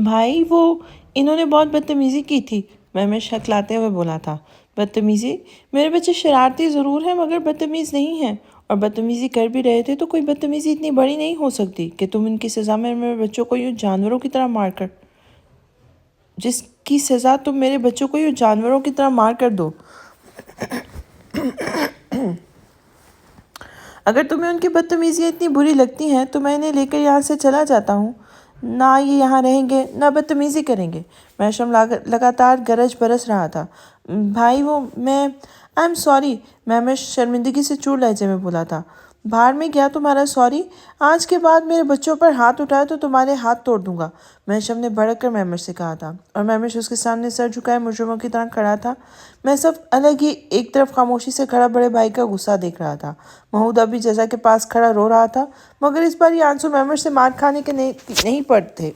بھائی وہ انہوں نے بہت بدتمیزی کی تھی، میں شکلاتے ہوئے بولا تھا۔ بدتمیزی؟ میرے بچے شرارتی ضرور ہیں مگر بدتمیز نہیں ہیں، اور بدتمیزی کر بھی رہے تھے تو کوئی بدتمیزی اتنی بڑی نہیں ہو سکتی کہ تم ان کی سزا میں میرے بچوں کو یوں جانوروں کی طرح مار کر جس کی سزا تم میرے بچوں کو یوں جانوروں کی طرح مار کر دو۔ اگر تمہیں ان کی بدتمیزیاں اتنی بری لگتی ہیں تو میں انہیں لے کر یہاں سے چلا جاتا ہوں۔ نہ یہ یہاں رہیں گے نہ بدتمیزی کریں گے۔ محشم لگاتار گرج برس رہا تھا۔ بھائی وہ میں ایم سوری، میں شرمندگی سے چور لہجے میں بولا تھا۔ باہر میں گیا تمہارا سوری؟ آج کے بعد میرے بچوں پر ہاتھ اٹھائے تو تمہارے ہاتھ توڑ دوں گا، محشم نے بھڑک کر مہمش سے کہا تھا، اور مہمش اس کے سامنے سر جھکائے مجرموں کی طرح کھڑا تھا۔ میں سب الگ ہی ایک طرف خاموشی سے کھڑا بڑے بھائی کا غصہ دیکھ رہا تھا۔ محمود ابھی جزا کے پاس کھڑا رو رہا تھا، مگر اس بار یہ آنسو مہمش سے مار کھانے کے نہیں پڑتے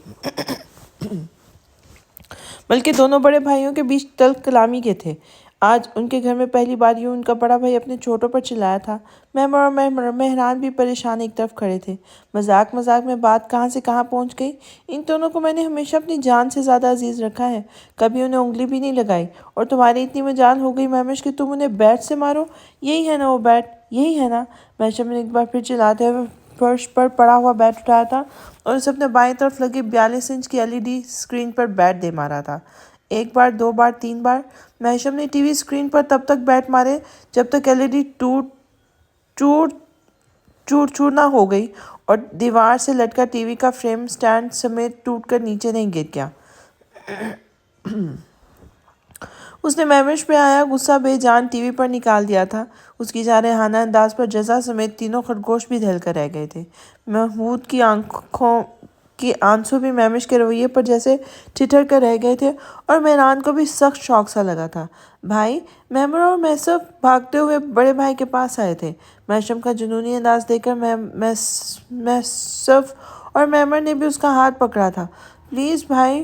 بلکہ دونوں بڑے بھائیوں کے بیچ تلخ کلامی کے تھے۔ آج ان کے گھر میں پہلی بار یوں ان کا بڑا بھائی اپنے چھوٹوں پر چلایا تھا۔ مہمر اور مہران بھی پریشان ایک طرف کھڑے تھے۔ مذاق میں بات کہاں سے کہاں پہنچ گئی۔ ان دونوں کو میں نے ہمیشہ اپنی جان سے زیادہ عزیز رکھا ہے، کبھی انہیں انگلی بھی نہیں لگائی، اور تمہاری اتنی مجال ہو گئی مہمش کہ تم انہیں بیٹ سے مارو۔ یہی ہے نا وہ بیٹ، یہی ہے نا؟ محشم نے ایک بار پھر چلاتے ہوئے فرش پر پڑا ہوا بیٹ اٹھایا تھا اور اسے اپنے بائیں طرف لگی 42 انچ کی LED اسکرین پر بیٹ دے مارا تھا۔ ایک بار، دو بار، تین بار۔ محشم نے TV اسکرین پر تب تک بیٹ مارے جب تک LED چور نہ ہو گئی اور دیوار سے لٹکا TV کا فریم سٹینڈ سمیت ٹوٹ کر نیچے نہیں گر گیا۔ اس نے مہمش پہ آیا غصہ بے جان TV پر نکال دیا تھا۔ اس کی جارحانہ انداز پر جزا سمیت تینوں خرگوش بھی دہل کر رہ گئے تھے۔ محمود کی آنکھوں کے آنسو بھی مہمش کے رویے پر جیسے ٹھٹر کر رہ گئے تھے، اور مہران کو بھی سخت شوق سا لگا تھا۔ بھائی، مہمر اور محسف بھاگتے ہوئے بڑے بھائی کے پاس آئے تھے۔ محشم کا جنونی انداز دیکھ کر محسف اور مہمر نے بھی اس کا ہاتھ پکڑا تھا۔ پلیز بھائی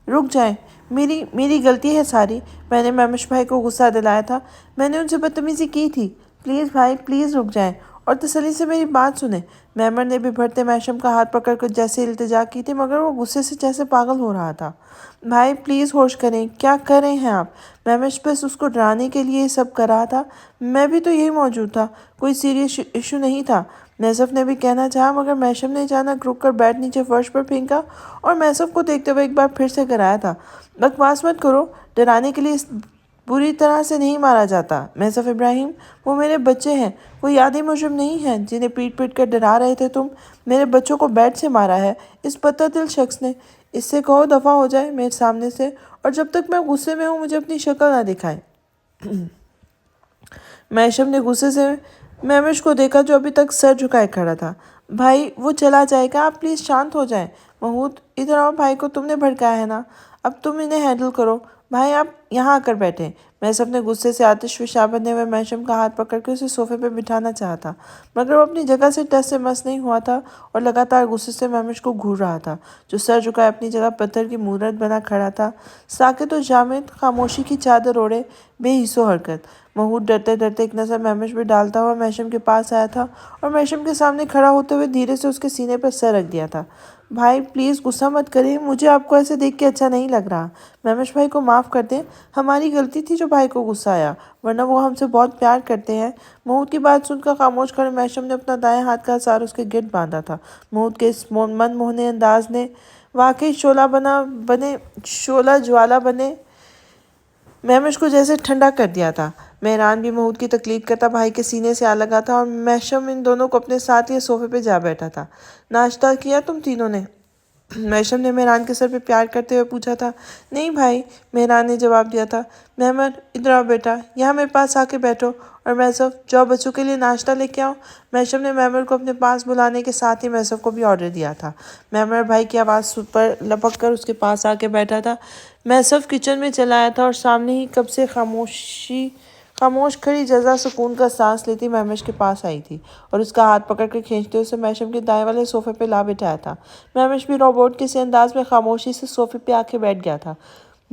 رک جائیں، میری غلطی ہے ساری۔ میں نے مہمش بھائی کو غصہ دلایا تھا، میں نے ان سے بدتمیزی کی تھی۔ پلیز بھائی، پلیز رک جائیں اور تسلی سے میری بات سنیں۔ مہمر نے بھی بڑھتے محشم کا ہاتھ پکڑ کر جیسے التجا کی تھی، مگر وہ غصے سے جیسے پاگل ہو رہا تھا۔ بھائی پلیز ہوش کریں، کیا کر رہے ہیں آپ؟ مہمش بس اس کو ڈرانے کے لیے یہ سب کر رہا تھا، میں بھی تو یہی موجود تھا، کوئی سیریس ایشو نہیں تھا۔ محسف نے بھی کہنا چاہا، مگر محشم نے اچانک رک کر بیٹ نیچے فرش پر پھینکا اور محسف کو دیکھتے ہوئے ایک بار پھر سے کرایا تھا۔ بکواس مت کرو، ڈرانے کے لیے بری طرح سے نہیں مارا جاتا۔ محسف ابراہیم، وہ میرے بچے ہیں، وہ یادی مجرم نہیں ہیں جنہیں پیٹ پیٹ کر ڈرا رہے تھے تم۔ میرے بچوں کو بیٹ سے مارا ہے اس بددل شخص نے۔ اس سے کہو دفعہ ہو جائے میرے سامنے سے، اور جب تک میں غصے میں ہوں مجھے اپنی شکل نہ دکھائے۔ محشم نے غصے سے مہمش کو دیکھا جو ابھی تک سر جھکائے کھڑا تھا۔ بھائی وہ چلا جائے گا، آپ پلیز شانت ہو جائیں۔ محمود ادھر آؤ، بھائی کو تم نے بھڑکایا ہے نا، اب تم انہیں ہینڈل کرو۔ بھائی آپ یہاں آ کر بیٹھیں۔ محسف نے غصے سے آتش فشاں بندے ہوئے محشم کا ہاتھ پکڑ کے اسے صوفے پہ بٹھانا چاہا تھا، مگر وہ اپنی جگہ سے ٹس سے مس نہیں ہوا تھا اور لگاتار غصے سے مہمش کو گھور رہا تھا، جو سر جھکائے اپنی جگہ پتھر کی مورت بنا کھڑا تھا، ساکت و جامد، خاموشی کی چادر اوڑھے، بے حس و حرکت۔ محمود ڈرتے ڈرتے ایک نظر مہمش پہ ڈالتا ہوا محشم کے پاس آیا تھا اور محشم کے سامنے کھڑا ہوتے ہوئے دھیرے سے اس کے سینے پر سر رکھ دیا تھا۔ بھائی پلیز غصہ مت کریں، مجھے آپ کو ایسے دیکھ کے اچھا نہیں لگ رہا۔ مہمش بھائی کو معاف کر دیں، ہماری غلطی تھی جو بھائی کو غصہ آیا، ورنہ وہ ہم سے بہت پیار کرتے ہیں۔ محمود کی بات سن کر خاموش کھڑے محشم نے اپنا دائیں ہاتھ کا ہتھیار اس کے گرد باندھا تھا۔ محمود کے اس من موہنے انداز نے واقعی شعلہ جوالا بنے مہمش کو جیسے ٹھنڈا کر دیا تھا۔ مہران بھی محمود کی تقلید کرتا بھائی کے سینے سے آ لگا تھا، اور محشم ان دونوں کو اپنے ساتھ لیے صوفے پہ جا بیٹھا تھا۔ ناشتہ کیا تم تینوں نے؟ محشم نے مہران کے سر پہ پیار کرتے ہوئے پوچھا تھا۔ نہیں بھائی، مہران نے جواب دیا تھا۔ مہمر ادھر آؤ بیٹا، یہاں میرے پاس آ کے بیٹھو، اور محسف جاؤ بچوں کے لیے ناشتہ لے کے آؤ۔ محشم نے مہمر کو اپنے پاس بلانے کے ساتھ ہی محسف کو بھی آرڈر دیا تھا۔ مہمر بھائی کی آواز پر لپک کر اس کے پاس آ کے بیٹھا تھا۔ محسف کچن میں چلا آیا تھا اور سامنے ہی کب سے خاموش کھڑی جزا سکون کا سانس لیتی مہمش کے پاس آئی تھی اور اس کا ہاتھ پکڑ کر کھینچتے اسے محشم کے دائیں والے صوفے پہ لا بٹھایا تھا۔ مہمش بھی روبوٹ کے سے انداز میں خاموشی سے صوفے پہ آ کے بیٹھ گیا تھا۔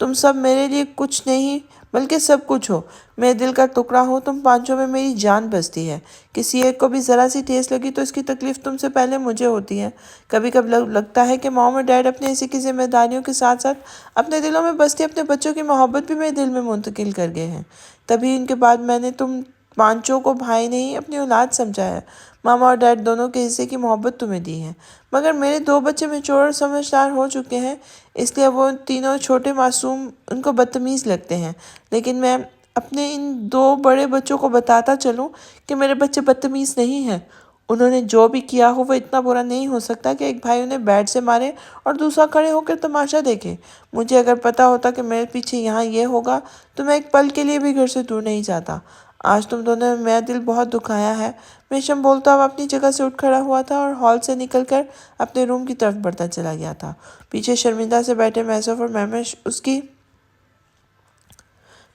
تم سب میرے لیے کچھ نہیں بلکہ سب کچھ ہو۔ میرے دل کا ٹکڑا ہو، تم پانچوں میں میری جان بستی ہے۔ کسی ایک کو بھی ذرا سی ٹھیس لگی تو اس کی تکلیف تم سے پہلے مجھے ہوتی ہے۔ کبھی کبھی لگتا ہے کہ مام اور ڈیڈ اپنے ایسی کی ذمہ داریوں کے ساتھ ساتھ اپنے دلوں میں بستی اپنے بچوں کی محبت بھی میرے دل میں منتقل کر گئے ہیں۔ تبھی ان کے بعد میں نے تم پانچوں کو بھائی نہیں اپنی اولاد سمجھا ہے۔ ماما اور ڈیڈ دونوں کے حصے کی محبت تمہیں دی ہے، مگر میرے دو بچے میچور اور سمجھدار ہو چکے ہیں، اس لیے وہ تینوں چھوٹے معصوم ان کو بدتمیز لگتے ہیں۔ لیکن میں اپنے ان دو بڑے بچوں کو بتاتا چلوں کہ میرے بچے بدتمیز نہیں ہیں۔ انہوں نے جو بھی کیا ہو وہ اتنا برا نہیں ہو سکتا کہ ایک بھائی انہیں بیٹ سے مارے اور دوسرا کھڑے ہو کر تماشا دیکھے۔ مجھے اگر پتا ہوتا کہ میرے پیچھے یہاں یہ ہوگا تو میں ایک پل کے لیے بھی گھر سے دور نہیں جاتا۔ آج تم دونوں نے میرا دل بہت دکھایا ہے۔ میشم بولتا ہوا اپنی جگہ سے اٹھ کھڑا ہوا تھا اور ہال سے نکل کر اپنے روم کی طرف بڑھتا چلا گیا تھا۔ پیچھے شرمندہ سے بیٹھے میسف اور مہمش اس کی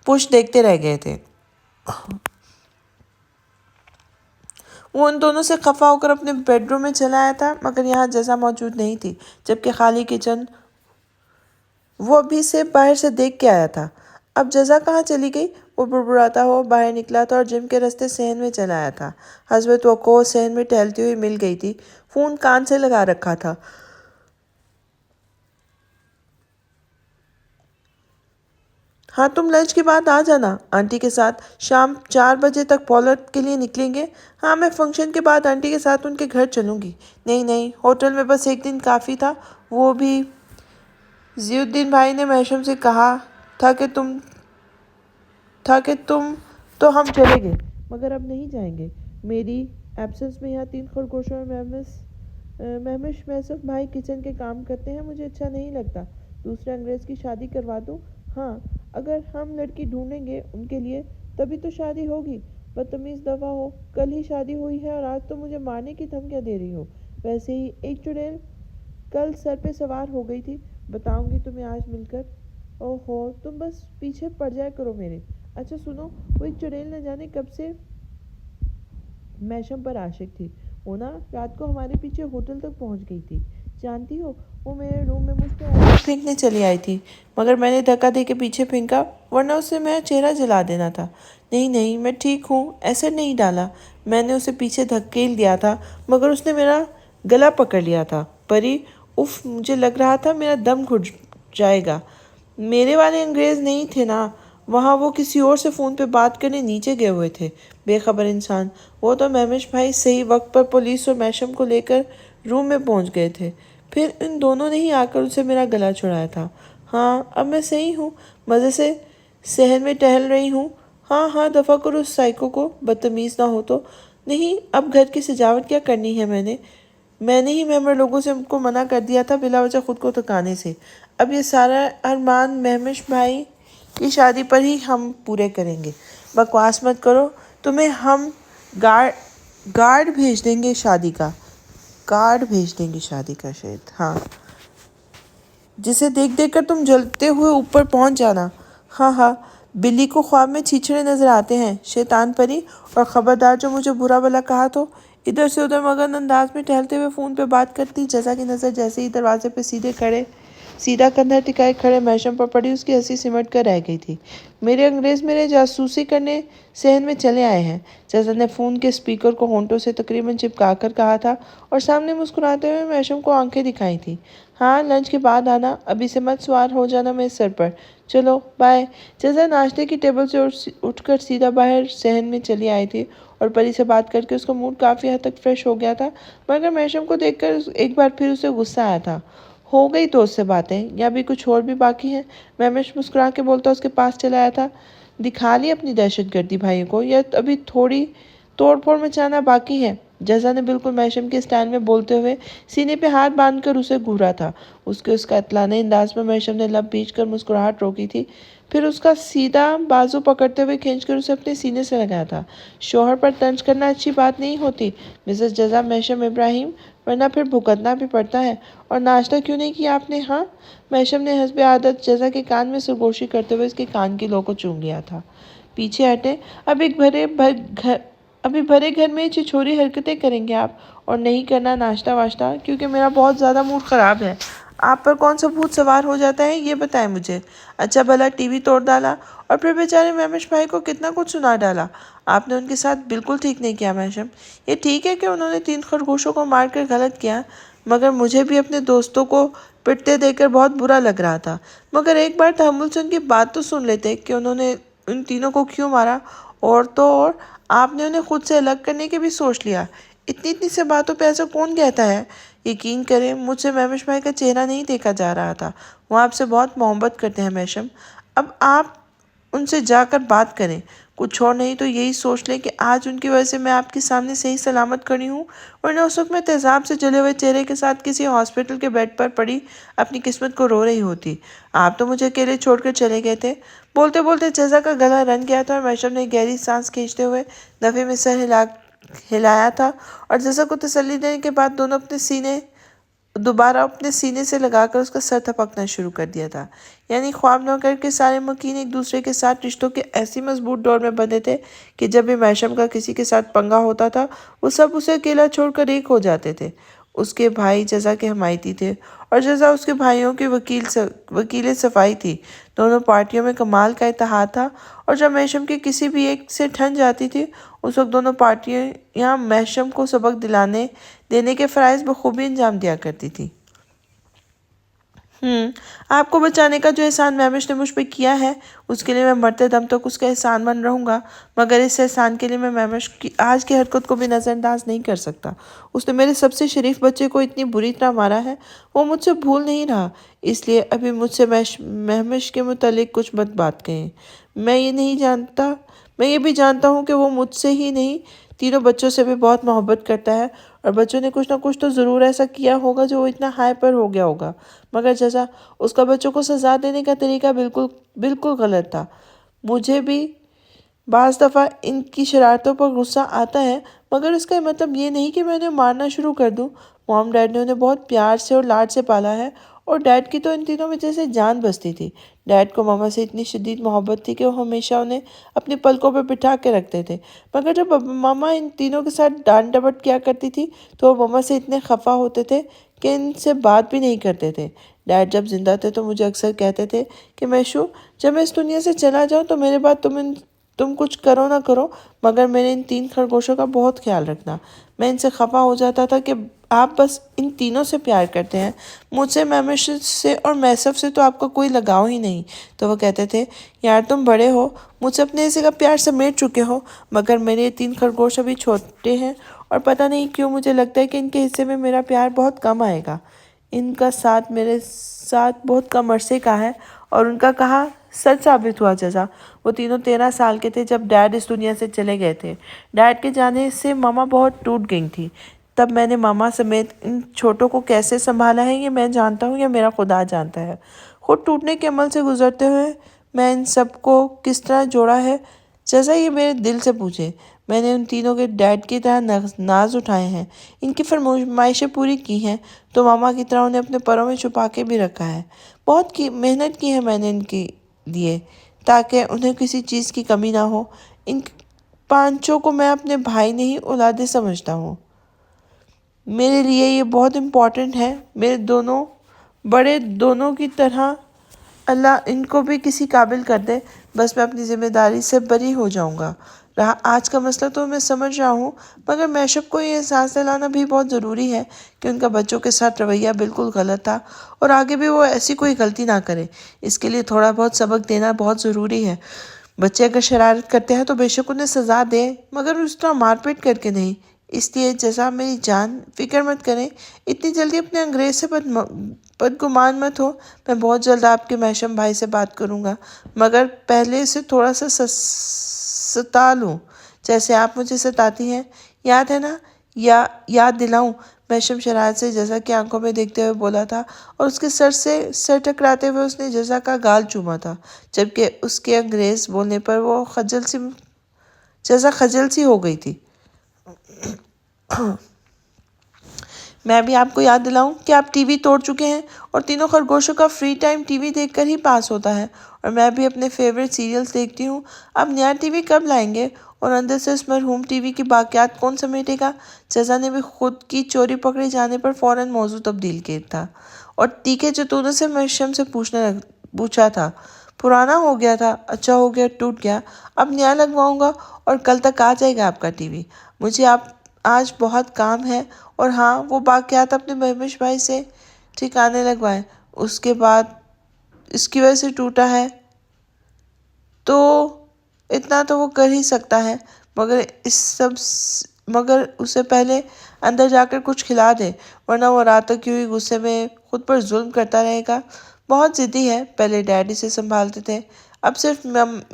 پشت دیکھتے رہ گئے تھے۔ وہ ان دونوں سے خفا ہو کر اپنے بیڈ روم میں چلا آیا تھا، مگر یہاں جزا موجود نہیں تھی، جبکہ خالی کچن وہ ابھی سے باہر سے دیکھ کے آیا تھا۔ اب جزا کہاں چلی گئی؟ وہ بڑبڑاتا ہوا باہر نکلا تھا اور جم کے راستے صحن میں چلا آیا تھا۔ حسب توقع صحن میں ٹہلتی ہوئی مل گئی تھی، فون کان سے لگا رکھا تھا۔ ہاں تم لنچ کے بعد آ جانا آنٹی کے ساتھ، شام 4 بجے تک پولرڈ کے لیے نکلیں گے۔ ہاں میں فنکشن کے بعد آنٹی کے ساتھ ان کے گھر چلوں گی۔ نہیں نہیں، ہوٹل میں بس ایک دن کافی تھا، وہ بھی ضیاء الدین بھائی نے میشم سے کہا تھا کہ تم تو ہم چلیں گے، مگر اب نہیں جائیں گے۔ میری ایبسنس میں یہاں 3 خرگوشوں اور مہمش میسف بھائی کچن کے کام کرتے ہیں، مجھے اچھا نہیں لگتا۔ دوسرے انگریز کی شادی کروا دوں؟ ہاں اگر ہم لڑکی ڈھونڈیں گے ان کے لیے تبھی تو شادی ہوگی۔ بدتمیز دفعہ ہو، کل ہی شادی ہوئی ہے اور آج تو مجھے مارنے کی دھمکیاں دے رہی ہو۔ ویسے ہی ایک چڑیل کل سر پہ سوار ہو گئی تھی، بتاؤں گی تمہیں آج مل کر۔ اوہو، تم بس پیچھے پڑ جایا کرو میرے۔ اچھا سنو، وہ ایک چڑیل نہ جانے کب سے میشم پر عاشق تھی۔ وہ نا رات کو ہمارے پیچھے ہوٹل تک پہنچ گئی تھی، جانتی ہو؟ وہ میرے روم میں مجھ پہ ایسڈ پھینکنے چلی آئی تھی، مگر میں نے دھکا دے کے پیچھے پھینکا، ورنہ اسے میرا چہرہ جلا دینا تھا۔ نہیں نہیں، میں ٹھیک ہوں، ایسڈ نہیں ڈالا، میں نے اسے پیچھے دھکیل دیا تھا، مگر اس نے میرا گلا پکڑ لیا تھا۔ پری، اف، مجھے لگ رہا تھا میرا دم گھٹ جائے گا۔ میرے والے انگریز نہیں تھے نا وہاں، وہ کسی اور سے فون پہ بات کرنے نیچے گئے ہوئے تھے، بے خبر انسان۔ وہ تو مہمش بھائی صحیح وقت پر پولیس اور میشم کو لے کر روم میں پہنچ گئے تھے، پھر ان دونوں نے ہی آ کر اسے میرا گلا چھڑایا تھا۔ ہاں اب میں صحیح ہوں، مزے سے صحن میں ٹہل رہی ہوں۔ ہاں ہاں، دفع کرو اس سائیکو کو، بدتمیز نہ ہو تو۔ نہیں، اب گھر کی سجاوٹ کیا کرنی ہے، میں نے ہی ممبر لوگوں سے ان کو منع کر دیا تھا بلا وجہ خود کو تھکانے سے۔ اب یہ سارا ارمان مہمش بھائی کی شادی پر ہی ہم پورے کریں گے۔ بکواس مت کرو، تمہیں ہم کارڈ بھیج دیں گے شادی کا شاید، ہاں، جسے دیکھ دیکھ کر تم جلتے ہوئے اوپر پہنچ جانا۔ ہاں ہاں، بلی کو خواب میں چھیچڑے نظر آتے ہیں، شیطان پری، اور خبردار جو مجھے برا بلا کہا تو۔ ادھر سے ادھر مگن انداز میں ٹہلتے ہوئے فون پہ بات کرتی جزا کی نظر جیسے ہی دروازے پہ سیدھا کندھا ٹکائے کھڑے میشم پر پڑی، اس کی ہنسی سمٹ کر رہ گئی تھی۔ میرے انگریز میرے جاسوسی کرنے صحن میں چلے آئے ہیں، جزا نے فون کے اسپیکر کو ہونٹوں سے تقریباً چپکا کر کہا تھا اور سامنے مسکراتے ہوئے میشم کو آنکھیں دکھائی تھی۔ ہاں لنچ کے بعد آنا، ابھی سے مت سوار ہو جانا میرے سر پر۔ چلو بائے۔ جزا ناشتے کی ٹیبل سے اٹھ کر سیدھا باہر صحن میں چلی آئی تھی اور پری سے بات کر کے اس کا موڈ کافی حد تک فریش ہو گیا تھا، مگر میشم کو دیکھ کر ایک بار پھر اسے غصہ آیا تھا۔ ہو گئی تو اس سے باتیں، یا ابھی کچھ اور بھی باقی ہے؟ مہمش مسکرا کے بولتا اس کے پاس چلا آیا تھا۔ دکھا لی اپنی دہشت گردی بھائیوں کو، یا ابھی تھوڑی توڑ پھوڑ مچانا باقی ہے؟ جزا نے بالکل میشم کے اسٹائل میں بولتے ہوئے سینے پہ ہاتھ باندھ کر اسے گھورا تھا۔ اس کا عطلانے انداز میں میشم نے لب بیچ کر مسکراہٹ روکی تھی، پھر اس کا سیدھا بازو پکڑتے ہوئے کھینچ کر اسے اپنے سینے سے لگایا تھا۔ شوہر پر طنز کرنا اچھی بات نہیں ہوتی مسز جزا میشم ابراہیم، ورنہ پھر بھگتنا بھی پڑتا ہے۔ اور ناشتہ کیوں نہیں کیا آپ نے؟ ہاں، میشم نے حسب عادت جزا کے کان میں سرگوشی کرتے ہوئے اس کے کان کی لو کو چوم لیا تھا۔ پیچھے ہٹیں، ابھی بھرے گھر میں چھچوری حرکتیں کریں گے آپ، اور نہیں کرنا ناشتہ واشتہ، کیونکہ میرا بہت زیادہ موڈ خراب ہے۔ آپ پر کون سا بھوت سوار ہو جاتا ہے یہ بتائیں مجھے۔ اچھا بھلا ٹی وی توڑ ڈالا اور پھر بیچارے مہوش بھائی کو کتنا کچھ سنا ڈالا۔ آپ نے ان کے ساتھ بالکل ٹھیک نہیں کیا مہشم۔ یہ ٹھیک ہے کہ انہوں نے 3 خرگوشوں کو مار کر غلط کیا، مگر مجھے بھی اپنے دوستوں کو پٹتے دیکھ کر بہت برا لگ رہا تھا۔ مگر ایک بار تحمل سے ان کی بات تو سن لیتے کہ انہوں نے ان تینوں کو کیوں مارا، اور تو اور آپ نے انہیں خود سے الگ کرنے کے بھی سوچ لیا۔ اتنی سے باتوں پہ ایسا کون کہتا ہے؟ یقین کریں مجھ سے مہوش بھائی کا چہرہ نہیں دیکھا جا رہا تھا۔ وہ آپ سے بہت محبت کرتے ہیں مہشم۔ اب آپ ان سے جا کر بات کریں، کچھ اور نہیں تو یہی سوچ لیں کہ آج ان کی وجہ سے میں آپ کے سامنے صحیح سلامت کھڑی ہوں، ورنہ اس وقت میں تیزاب سے جلے ہوئے چہرے کے ساتھ کسی ہاسپٹل کے بیڈ پر پڑی اپنی قسمت کو رو رہی ہوتی۔ آپ تو مجھے اکیلے چھوڑ کر چلے گئے تھے۔ بولتے بولتے جزا کا گلا رن گیا تھا اور مہشم نے گہری سانس کھینچتے ہوئے دفعے میں سر ہلایا تھا، اور جزا کو تسلی دینے کے بعد دوبارہ اپنے سینے سے لگا کر اس کا سر تھپکنا شروع کر دیا تھا۔ یعنی خواب نوکر کے سارے مکین ایک دوسرے کے ساتھ رشتوں کے ایسی مضبوط ڈور میں بندھے تھے کہ جب بھی مہشم کا کسی کے ساتھ پنگا ہوتا تھا وہ سب اسے اکیلا چھوڑ کر ایک ہو جاتے تھے۔ اس کے بھائی جزا کے حمایتی تھے اور جزا اس کے بھائیوں کی وکیل صفائی تھی۔ دونوں پارٹیوں میں کمال کا اتحاد تھا، اور جب مہشم کی کسی بھی ایک سے ٹھن جاتی تھی اس وقت دونوں پارٹیاں مہشم کو سبق دینے کے فرائض بخوبی انجام دیا کرتی تھی۔ آپ کو بچانے کا جو احسان مہوش نے مجھ پہ کیا ہے اس کے لیے میں مرتے دم تک اس کا احسان مند رہوں گا، مگر اس احسان کے لیے میں مہوش کی آج کی حرکت کو بھی نظر انداز نہیں کر سکتا۔ اس نے میرے سب سے شریف بچے کو اتنی بری طرح مارا ہے، وہ مجھ سے بھول نہیں رہا، اس لیے ابھی مجھ سے مہوش کے متعلق کچھ مت بات کہیں۔ میں یہ بھی جانتا ہوں کہ وہ مجھ سے ہی نہیں تینوں بچوں سے بھی بہت محبت کرتا ہے، اور بچوں نے کچھ نہ کچھ تو ضرور ایسا کیا ہوگا جو وہ اتنا ہائپر ہو گیا ہوگا۔ مگر جزا اس کا بچوں کو سزا دینے کا طریقہ بالکل غلط تھا۔ مجھے بھی بعض دفعہ ان کی شرارتوں پر غصہ آتا ہے، مگر اس کا مطلب یہ نہیں کہ میں انہیں مارنا شروع کر دوں۔ موم ڈیڈ نے انہیں بہت پیار سے اور لاڈ سے پالا ہے، اور ڈیڈ کی تو ان تینوں میں جیسے جان بستی تھی۔ ڈیڈ کو ماما سے اتنی شدید محبت تھی کہ وہ ہمیشہ انہیں اپنی پلکوں پہ بٹھا کے رکھتے تھے، مگر جب ماما ان تینوں کے ساتھ ڈانٹ ڈپٹ کیا کرتی تھی تو وہ ماما سے اتنے خفا ہوتے تھے کہ ان سے بات بھی نہیں کرتے تھے۔ ڈیڈ جب زندہ تھے تو مجھے اکثر کہتے تھے کہ میشو جب میں اس دنیا سے چلا جاؤں تو میرے بعد تم کچھ کرو نہ کرو مگر میرے ان 3 خرگوشوں کا بہت خیال رکھنا۔ میں ان سے خفا ہو جاتا تھا کہ آپ بس ان تینوں سے پیار کرتے ہیں، مجھ سے مہوش سے اور میسف سے تو آپ کا کوئی لگاؤ ہی نہیں۔ تو وہ کہتے تھے یار تم بڑے ہو، مجھ سے اپنے حصے کا پیار سمیٹ چکے ہو، مگر میرے یہ 3 خرگوش ابھی چھوٹے ہیں اور پتہ نہیں کیوں مجھے لگتا ہے کہ ان کے حصے میں میرا پیار بہت کم آئے گا۔ ان کا ساتھ میرے ساتھ بہت کم عرصے کا ہے، اور ان کا کہا سچ ثابت ہوا جزا۔ وہ تینوں 13 سال کے تھے جب ڈیڈ اس دنیا سے چلے گئے تھے۔ ڈیڈ کے جانے سے ماما بہت ٹوٹ گئی تھی۔ تب میں نے ماما سمیت ان چھوٹوں کو کیسے سنبھالا ہے یہ میں جانتا ہوں یا میرا خدا جانتا ہے۔ خود ٹوٹنے کے عمل سے گزرتے ہوئے میں ان سب کو کس طرح جوڑا ہے جزا یہ میرے دل سے پوچھے۔ میں نے ان تینوں کے ڈیڈ کی طرح ناز اٹھائے ہیں، ان کی فرمائشیں پوری کی ہیں، تو ماما کی طرح انہیں اپنے پروں میں چھپا کے بھی رکھا ہے۔ بہت محنت کی ہے میں نے ان کے لیے تاکہ انہیں کسی چیز کی کمی نہ ہو۔ ان 5 کو میں اپنے بھائی نہیں اولادیں سمجھتا ہوں۔ میرے لیے یہ بہت امپورٹنٹ ہے، میرے بڑے دونوں کی طرح اللہ ان کو بھی کسی قابل کر دے، بس میں اپنی ذمہ داری سے بری ہو جاؤں گا۔ رہا آج کا مسئلہ تو میں سمجھ رہا ہوں، مگر میشب کو یہ احساس دلانا بھی بہت ضروری ہے کہ ان کا بچوں کے ساتھ رویہ بالکل غلط تھا، اور آگے بھی وہ ایسی کوئی غلطی نہ کرے۔ اس کے لیے تھوڑا بہت سبق دینا بہت ضروری ہے۔ بچے اگر شرارت کرتے ہیں تو بے شک انہیں سزا دیں، مگر اس طرح مار پیٹ کر کے نہیں۔ اس لیے جزا میری جان فکر مت کریں، اتنی جلدی اپنے انگریز سے بدگمان مت ہو۔ میں بہت جلد آپ کے مہشم بھائی سے بات کروں گا، مگر پہلے سے تھوڑا سا ستا لوں جیسے آپ مجھے ستاتی ہیں، یاد ہے نا؟ یاد دلاؤں؟ مہشم شرارت سے جزا کی آنکھوں میں دیکھتے ہوئے بولا تھا، اور اس کے سر سے سر ٹکراتے ہوئے اس نے جزا کا گال چوما تھا، جبکہ اس کے انگریز بولنے پر وہ جزا خجل سی ہو گئی تھی۔ میں بھی آپ کو یاد دلاؤں کہ آپ ٹی وی توڑ چکے ہیں، اور تینوں خرگوشوں کا فری ٹائم ٹی وی دیکھ کر ہی پاس ہوتا ہے، اور میں بھی اپنے فیوریٹ سیریلز دیکھتی ہوں۔ اب نیا ٹی وی کب لائیں گے، اور اندر سے اس مرحوم ٹی وی کی باقیات کون سمیٹے گا؟ جزا نے بھی خود کی چوری پکڑے جانے پر فوراً موضوع تبدیل کیا تھا، اور ٹیکے جو تُونے سے مرشم سے پوچھا تھا پرانا ہو گیا تھا، اچھا ہو گیا، ٹوٹ گیا، اب نیا لگواؤں گا اور کل تک آ جائے گا آپ کا ٹی وی۔ مجھے آج بہت کام ہے۔ اور ہاں، وہ باقیات اپنے مہوش بھائی سے ٹھکانے لگوائے، اس کے بعد اس کی وجہ سے ٹوٹا ہے تو اتنا تو وہ کر ہی سکتا ہے، مگر اسے پہلے اندر جا کر کچھ کھلا دے، ورنہ وہ رات تک کیوں ہی غصے میں خود پر ظلم کرتا رہے گا۔ بہت ضدی ہے، پہلے ڈیڈی سے سنبھالتے تھے، اب صرف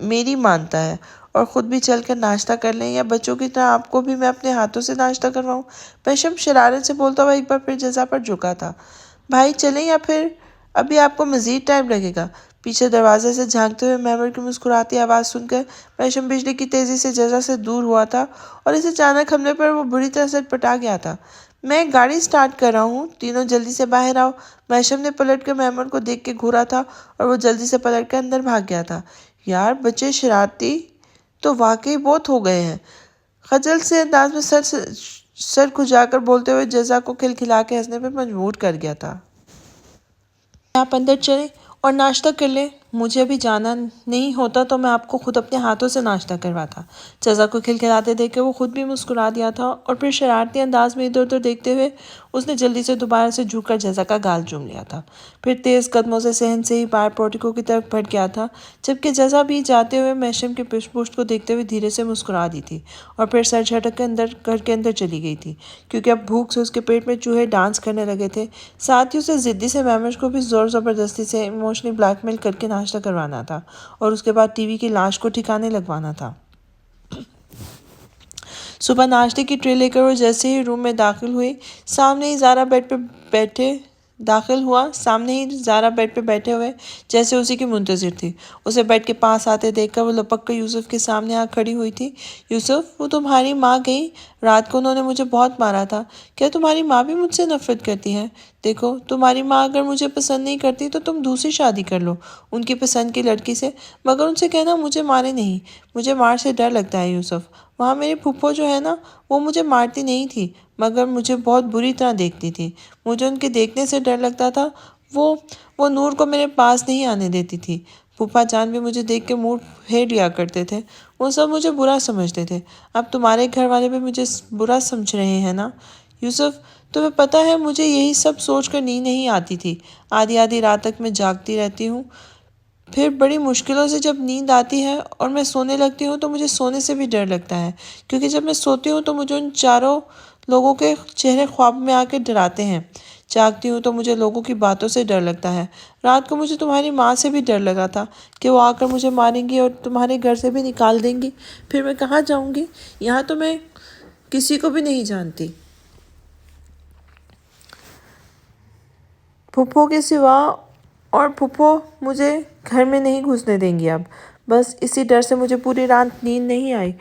میری مانتا ہے۔ اور خود بھی چل کر ناشتہ کر لیں، یا بچوں کی طرح آپ کو بھی میں اپنے ہاتھوں سے ناشتہ کرواؤں؟ پیشم شرارت سے بولتا ہوا ایک بار پھر جزا پر جھکا تھا۔ بھائی چلیں یا پھر ابھی آپ کو مزید ٹائم لگے گا؟ پیچھے دروازے سے جھانکتے ہوئے میمر کی مسکراتی آواز سن کر پیشم بجلی کی تیزی سے جزا سے دور ہوا تھا اور اس اچانک حملے پر وہ بری طرح سے پٹا گیا تھا۔ میں گاڑی سٹارٹ کر رہا ہوں، تینوں جلدی سے باہر آؤ۔ پیشم نے پلٹ کر میمر کو دیکھ کے گھورا تھا اور وہ جلدی سے پلٹ کر اندر بھاگ گیا تھا۔ یار بچے شرارتی تو واقعی بہت ہو گئے ہیں، خجل سے انداز میں سر کھجا کر بولتے ہوئے جزا کو کھلکھلا کے ہنسنے پہ مجبور کر گیا تھا۔ آپ اندر چلیں اور ناشتہ کر لیں، مجھے ابھی جانا نہیں ہوتا تو میں آپ کو خود اپنے ہاتھوں سے ناشتہ کرواتا۔ جزا کو کھلکھلاتے دیکھ کے وہ خود بھی مسکرا دیا تھا اور پھر شرارتی انداز میں ادھر ادھر دیکھتے ہوئے اس نے جلدی سے دوبارہ سے جھک کر جزا کا گال چوم لیا تھا، پھر تیز قدموں سے صحن سے ہی باہر پورٹیکو کی طرف بڑھ گیا تھا، جبکہ جزا بھی جاتے ہوئے میشم کے پشت کو دیکھتے ہوئے دھیرے سے مسکرا دی تھی اور پھر سر جھٹک کر گھر کے اندر چلی گئی تھی، کیونکہ اب بھوک سے اس کے پیٹ میں چوہے ڈانس کرنے لگے تھے۔ ساتھ ہی اسے ضدی سے میمر کو بھی زور زبردستی سے ایموشنلی بلیک میل کر کے ناشتہ کروانا تھا اور اس کے بعد ٹی وی کی لاش کو ٹھکانے لگوانا تھا۔ صبح ناشتے کی ٹرے لے کر وہ جیسے ہی روم میں داخل ہوا سامنے ہی زارا بیڈ پہ بیٹھے ہوئے جیسے اسی کی منتظر تھی۔ اسے بیڈ کے پاس آتے دیکھ کر وہ لپک کر یوسف کے سامنے آ کھڑی ہوئی تھی۔ یوسف، وہ تمہاری ماں گئی، رات کو انہوں نے مجھے بہت مارا تھا، کیا تمہاری ماں بھی مجھ سے نفرت کرتی ہے؟ دیکھو، تمہاری ماں اگر مجھے پسند نہیں کرتی تو تم دوسری شادی کر لو ان کی پسند کی لڑکی سے، مگر ان سے کہنا مجھے مارے نہیں، مجھے مار سے ڈر لگتا ہے۔ یوسف، وہاں میری پھپھو جو ہے نا، وہ مجھے مارتی نہیں تھی مگر مجھے بہت بری طرح دیکھتی تھی، مجھے ان کے دیکھنے سے ڈر لگتا تھا، وہ نور کو میرے پاس نہیں آنے دیتی تھی۔ پھوپھا جان بھی مجھے دیکھ کے منہ پھیر لیا کرتے تھے، وہ سب مجھے برا سمجھتے تھے۔ اب تمہارے گھر والے بھی مجھے برا سمجھ رہے ہیں نا؟ یوسف، تمہیں پتہ ہے مجھے یہی سب سوچ کر نیند نہیں آتی تھی، آدھی رات تک میں جاگتی رہتی ہوں، پھر بڑی مشکلوں سے جب نیند آتی ہے اور میں سونے لگتی ہوں تو مجھے سونے سے بھی ڈر لگتا ہے، کیونکہ جب میں سوتی ہوں تو مجھے ان چاروں لوگوں کے چہرے خواب میں آ کے ڈراتے ہیں، جاگتی ہوں تو مجھے لوگوں کی باتوں سے ڈر لگتا ہے۔ رات کو مجھے تمہاری ماں سے بھی ڈر لگا تھا کہ وہ آ کر مجھے ماریں گی اور تمہارے گھر سے بھی نکال دیں گی، پھر میں کہاں جاؤں گی؟ یہاں تو میں کسی کو بھی نہیں جانتی، پھپھو کے سوا، اور پھپھو مجھے گھر میں نہیں گھسنے دیں گی اب۔ بس اسی ڈر سے مجھے پوری رات نیند نہیں آئی۔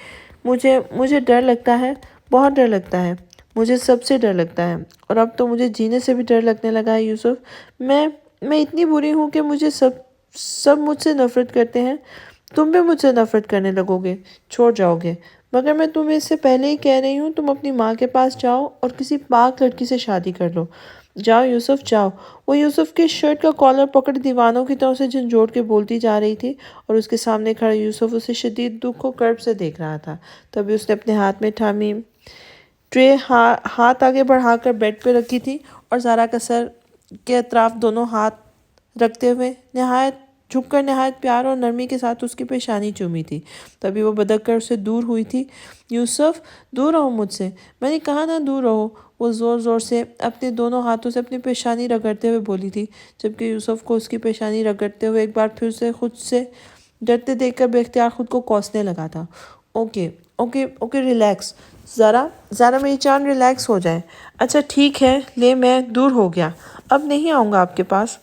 مجھے ڈر لگتا ہے، بہت ڈر لگتا ہے، مجھے سب سے ڈر لگتا ہے، اور اب تو مجھے جینے سے بھی ڈر لگنے لگا ہے۔ یوسف، میں اتنی بری ہوں کہ مجھے سب مجھ سے نفرت کرتے ہیں، تم بھی مجھ سے نفرت کرنے لگو گے، چھوڑ جاؤ گے، مگر میں تمہیں اس سے پہلے ہی کہہ رہی ہوں، تم اپنی ماں کے پاس جاؤ اور کسی پاک لڑکی سے شادی کر لو۔ جاؤ یوسف، جاؤ۔ وہ یوسف کے شرٹ کا کالر پکڑ دیوانوں کی طرح اسے جھنجھوڑ کے بولتی جا رہی تھی اور اس کے سامنے کھڑا یوسف اسے شدید دکھ و کرب سے دیکھ رہا تھا۔ تبھی اس نے اپنے ہاتھ میں تھامی ٹرے ہاتھ آگے بڑھا کر بیڈ پہ رکھی تھی اور زارا کا سر کے اطراف دونوں ہاتھ رکھتے ہوئے جھک کر نہایت پیار اور نرمی کے ساتھ اس کی پیشانی چومی تھی۔ تبھی وہ بدک کر اسے دور ہوئی تھی۔ یوسف، دور رہو مجھ سے، میں نے کہا نا دور رہو، وہ زور زور سے اپنے دونوں ہاتھوں سے اپنی پیشانی رگڑتے ہوئے بولی تھی، جبکہ یوسف کو اس کی پیشانی رگڑتے ہوئے ایک بار پھر اسے خود سے ڈرتے دیکھ کر بے اختیار خود کو کوسنے لگا تھا۔ اوکے، ریلیکس، ذرا میری جان ریلیکس ہو جائے۔ اچھا ٹھیک ہے، میں دور ہو گیا، اب نہیں آؤں گا آپ کے پاس،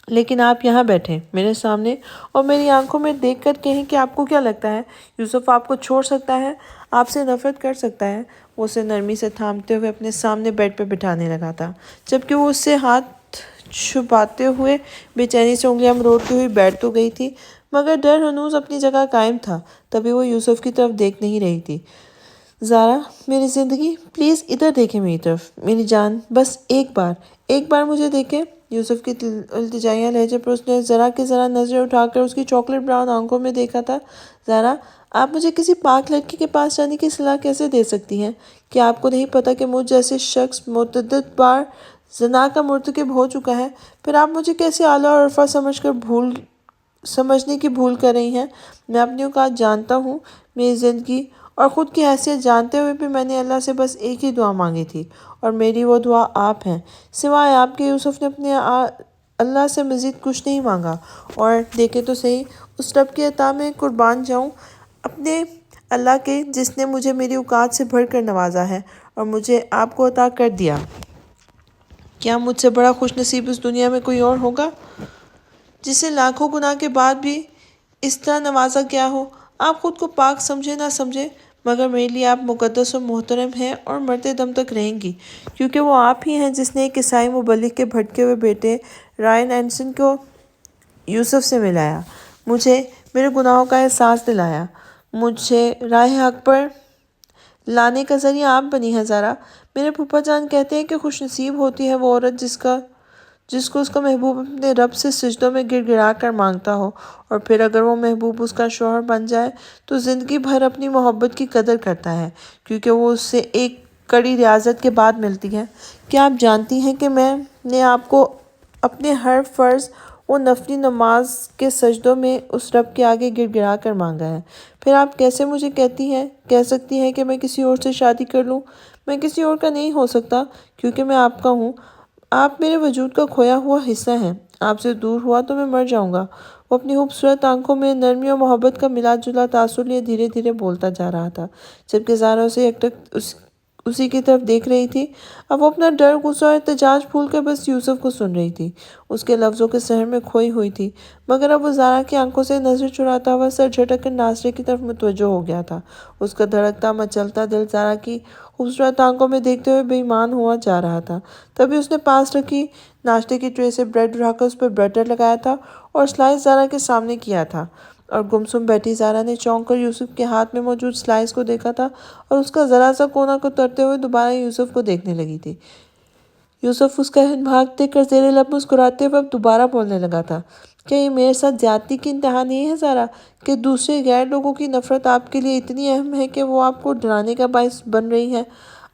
لیکن آپ یہاں بیٹھیں میرے سامنے اور میری آنکھوں میں دیکھ کر کہیں کہ آپ کو کیا لگتا ہے یوسف آپ کو چھوڑ سکتا ہے، آپ سے نفرت کر سکتا ہے؟ وہ اسے نرمی سے تھامتے ہوئے اپنے سامنے بیڈ پہ بٹھانے لگا تھا، جبکہ وہ اس سے ہاتھ چھپاتے ہوئے بے چینی سے انگلیاں مروڑتی ہوئی بیٹھ تو گئی تھی، مگر ڈر ہنوز اپنی جگہ قائم تھا۔ تبھی وہ یوسف کی طرف دیکھ نہیں رہی تھی، زارا میری زندگی، پلیز ادھر دیکھیں میری طرف، میری جان، بس ایک بار مجھے دیکھیں۔ یوسف کی التجائیہ لہجے پر اس نے ذرا کہ ذرا نظر اٹھا کر اس کی چاکلیٹ براؤن آنکھوں میں دیکھا تھا۔ زارا، آپ مجھے کسی پاک لڑکی کے پاس جانے کی صلاح کیسے دے سکتی ہیں؟ کیا آپ کو نہیں پتہ کہ مجھ جیسے شخص متعدد بار زنا کا مرتکب ہو چکا ہے؟ پھر آپ مجھے کیسے اعلیٰ اور عرفہ سمجھنے کی بھول کر رہی ہیں؟ میں اپنی اوقات جانتا ہوں، میری زندگی اور خود کی حیثیت جانتے ہوئے بھی میں نے اللہ سے بس ایک ہی دعا مانگی تھی، اور میری وہ دعا آپ ہیں۔ سوائے آپ کے یوسف نے اپنے اللہ سے مزید کچھ نہیں مانگا، اور دیکھے تو صحیح، اس رب کی عطا میں قربان جاؤں اپنے اللہ کے، جس نے مجھے میری اوقات سے بڑھ کر نوازا ہے اور مجھے آپ کو عطا کر دیا۔ کیا مجھ سے بڑا خوش نصیب اس دنیا میں کوئی اور ہوگا جسے لاکھوں گناہ کے بعد بھی اس طرح نوازا گیا ہو؟ آپ خود کو پاک سمجھے نہ سمجھے، مگر میرے لیے آپ مقدس و محترم ہیں اور مرتے دم تک رہیں گی، کیونکہ وہ آپ ہی ہیں جس نے ایک عیسائی مبلغ کے بھٹکے ہوئے بیٹے رائن اینڈرسن کو یوسف سے ملایا، مجھے میرے گناہوں کا احساس دلایا، مجھے راہ حق پر لانے کا ذریعہ آپ بنی ہیں۔ زارا، میرے پھپھا جان کہتے ہیں کہ خوش نصیب ہوتی ہے وہ عورت جس کو اس کا محبوب اپنے رب سے سجدوں میں گر گرا کر مانگتا ہو، اور پھر اگر وہ محبوب اس کا شوہر بن جائے تو زندگی بھر اپنی محبت کی قدر کرتا ہے، کیونکہ وہ اس سے ایک کڑی ریاضت کے بعد ملتی ہے۔ کیا آپ جانتی ہیں کہ میں نے آپ کو اپنے ہر فرض و نفلی نماز کے سجدوں میں اس رب کے آگے گر گرا کر مانگا ہے؟ پھر آپ کیسے مجھے کہہ سکتی ہیں کہ میں کسی اور سے شادی کر لوں؟ میں کسی اور کا نہیں ہو سکتا، کیونکہ میں آپ کا ہوں۔ آپ میرے وجود کا کھویا ہوا حصہ ہیں، آپ سے دور ہوا تو میں مر جاؤں گا۔ وہ اپنی خوبصورت آنکھوں میں نرمی اور محبت کا ملا جلا تاثر لیے دھیرے دھیرے بولتا جا رہا تھا، جبکہ زارا اسے یکٹک اسی کی طرف دیکھ رہی تھی۔ اب وہ اپنا ڈر، غصہ اور احتجاج بھول کر بس یوسف کو سن رہی تھی، اس کے لفظوں کے سحر میں کھوئی ہوئی تھی، مگر اب وہ زارا کی آنکھوں سے نظر چراتا ہوا سر جھٹک کر ناصرے کی طرف متوجہ ہو گیا تھا۔ اس کا دھڑکتا مچلتا دل زارا کی خوبصورت آنکھوں میں دیکھتے ہوئے بے ایمان ہوا جا رہا تھا۔ تبھی اس نے پاس رکھی ناشتے کی ٹرے سے بریڈ اٹھا کر اس پر بٹر لگایا تھا اور سلائس زارا کے سامنے کیا تھا، اور گمسم بیٹھی زارا نے چونک کر یوسف کے ہاتھ میں موجود سلائس کو دیکھا تھا اور اس کا ذرا سا کونا کترتے ہوئے دوبارہ یوسف کو دیکھنے لگی تھی۔ یوسف اس کا بھاگ دیکھ کر زیر لب مسکراتے ہوئے اب دوبارہ بولنے لگا تھا۔ کیا یہ میرے ساتھ زیادتی کی انتہا نہیں ہے زارا، کہ دوسرے غیر لوگوں کی نفرت آپ کے لیے اتنی اہم ہے کہ وہ آپ کو ڈرانے کا باعث بن رہی ہے؟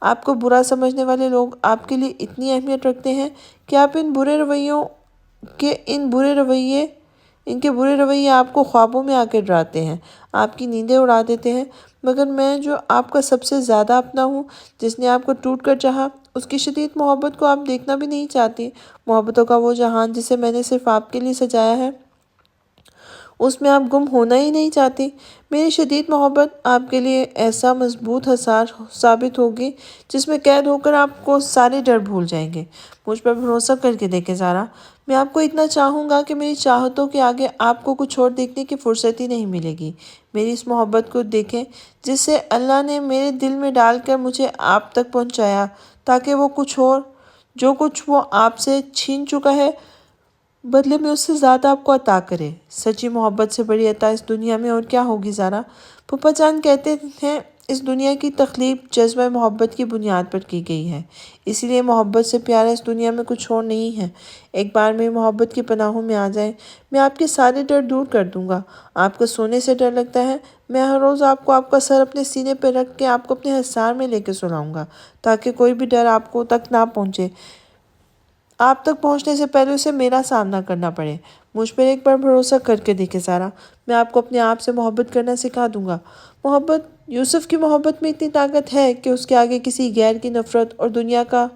آپ کو برا سمجھنے والے لوگ آپ کے لیے اتنی اہمیت رکھتے ہیں کہ آپ ان کے برے رویے آپ کو خوابوں میں آ کے ڈراتے ہیں، آپ کی نیندیں اڑا دیتے ہیں، مگر میں جو آپ کا سب سے زیادہ اپنا ہوں، جس نے آپ کو ٹوٹ کر چاہا، اس کی شدید محبت کو آپ دیکھنا بھی نہیں چاہتی۔ محبتوں کا وہ جہان جسے میں نے صرف آپ کے لیے سجایا ہے، اس میں آپ گم ہونا ہی نہیں چاہتی۔ میری شدید محبت آپ کے لیے ایسا مضبوط حصار ثابت ہوگی جس میں قید ہو کر آپ کو سارے ڈر بھول جائیں گے۔ مجھ پر بھروسہ کر کے دیکھیں زارا، میں آپ کو اتنا چاہوں گا کہ میری چاہتوں کے آگے آپ کو کچھ اور دیکھنے کی فرصت ہی نہیں ملے گی۔ میری اس محبت کو دیکھیں جسے اللہ نے میرے دل میں ڈال کر مجھے آپ تک پہنچایا، تاکہ جو کچھ وہ آپ سے چھین چکا ہے بدلے میں اس سے زیادہ آپ کو عطا کرے۔ سچی محبت سے بڑی عطا اس دنیا میں اور کیا ہوگی زارا؟ پھپھا جان کہتے ہیں اس دنیا کی تخلیق جذبہ محبت کی بنیاد پر کی گئی ہے، اسی لیے محبت سے پیارا اس دنیا میں کچھ اور نہیں ہے۔ ایک بار میری محبت کی پناہوں میں آ جائیں، میں آپ کے سارے ڈر دور کر دوں گا۔ آپ کو سونے سے ڈر لگتا ہے، میں ہر روز آپ کا سر اپنے سینے پہ رکھ کے آپ کو اپنے حصار میں لے کے سلاؤں گا، تاکہ کوئی بھی ڈر آپ کو تک نہ پہنچے، آپ تک پہنچنے سے پہلے اسے میرا سامنا کرنا پڑے۔ مجھ پر ایک بار بھروسہ کر کے دیکھیں زارا، میں آپ کو اپنے آپ سے محبت کرنا سکھا دوں گا۔ یوسف کی محبت میں اتنی طاقت ہے کہ اس کے آگے کسی غیر کی نفرت اور دنیا کا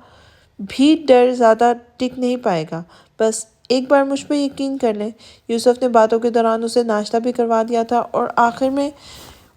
بھی ڈر زیادہ ٹک نہیں پائے گا۔ بس ایک بار مجھ پہ یقین کر لیں۔ یوسف نے باتوں کے دوران اسے ناشتہ بھی کروا دیا تھا اور آخر میں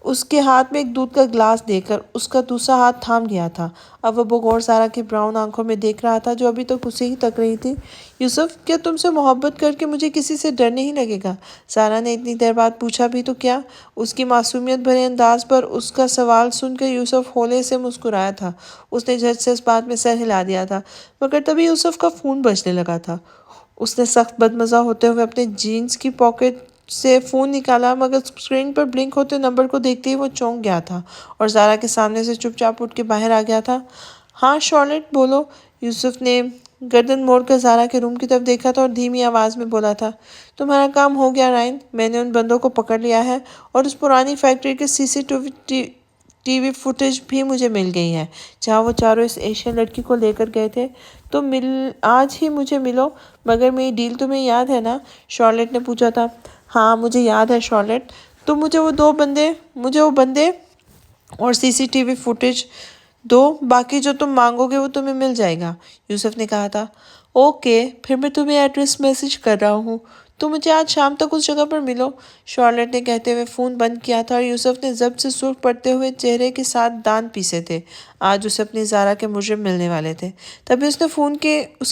اس کے ہاتھ میں ایک دودھ کا گلاس دے کر اس کا دوسرا ہاتھ تھام لیا تھا۔ اب وہ بغور زارا کی براؤن آنکھوں میں دیکھ رہا تھا، جو ابھی تک اسے ہی تک رہی تھی۔ یوسف، کیا تم سے محبت کر کے مجھے کسی سے ڈر نہیں لگے گا؟ زارا نے اتنی دیر بعد پوچھا بھی تو کیا؟ اس کی معصومیت بھرے انداز پر اس کا سوال سن کر یوسف ہولے سے مسکرایا تھا۔ اس نے جھٹ سے اس بات میں سر ہلا دیا تھا، مگر تبھی یوسف کا فون بجنے لگا تھا۔ اس نے سخت بدمزہ ہوتے ہوئے اپنے جینز کی پاکٹ سے فون نکالا مگر اسکرین پر بلنک ہوتے نمبر کو دیکھتے ہی وہ چونک گیا تھا اور زارا کے سامنے سے چپ چاپ اٹھ کے باہر آ گیا تھا۔ ہاں شارلٹ بولو۔ یوسف نے گردن موڑ کر زارا کے روم کی طرف دیکھا تھا اور دھیمی آواز میں بولا تھا، تمہارا کام ہو گیا رائن، میں نے ان بندوں کو پکڑ لیا ہے اور اس پرانی فیکٹری کے ٹی وی فوٹیج بھی مجھے مل گئی ہے جہاں وہ چاروں اس ایشین لڑکی کو لے کر گئے تھے۔ تم آج ہی مجھے ملو مگر میری ڈیل تمہیں یاد ہے نا؟ شارلٹ نے پوچھا تھا۔ ہاں مجھے یاد ہے شارلٹ، تم مجھے وہ بندے اور ٹی وی فوٹیج دو، باقی جو تم مانگو گے وہ تمہیں مل جائے گا، یوسف نے کہا تھا۔ اوکے پھر میں تمہیں ایڈریس میسج کر رہا ہوں، تم مجھے آج شام تک اس جگہ پر ملو، شارلٹ نے کہتے ہوئے فون بند کیا تھا اور یوسف نے ضبط سے سرخ پڑتے ہوئے چہرے کے ساتھ دانت پیسے تھے۔ آج اسے اپنی زارا کے مجرم ملنے والے تھے۔ تبھی اس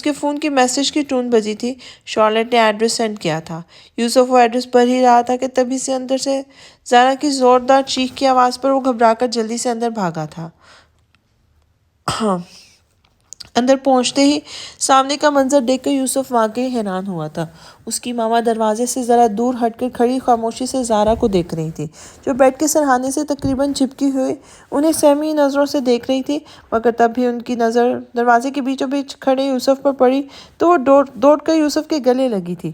کے فون کی میسج کی ٹون بجی تھی۔ شارلٹ نے ایڈریس سینڈ کیا تھا۔ یوسف وہ ایڈریس پڑھ ہی رہا تھا کہ تبھی سے اندر سے زارا کی زوردار چیخ کی آواز پر وہ گھبرا کر جلدی سے اندر بھاگا تھا۔ اندر پہنچتے ہی سامنے کا منظر دیکھ کر یوسف واقعی حیران ہوا تھا۔ اس کی ماما دروازے سے ذرا دور ہٹ کر کھڑی خاموشی سے زارا کو دیکھ رہی تھی، جو بیڈ کے سرہانے سے تقریباً چپکی ہوئی انہیں سہمی نظروں سے دیکھ رہی تھی، مگر تب بھی ان کی نظر دروازے کے بیچوں بیچ کھڑے یوسف پر پڑی تو وہ دوڑ کر یوسف کے گلے لگی تھی۔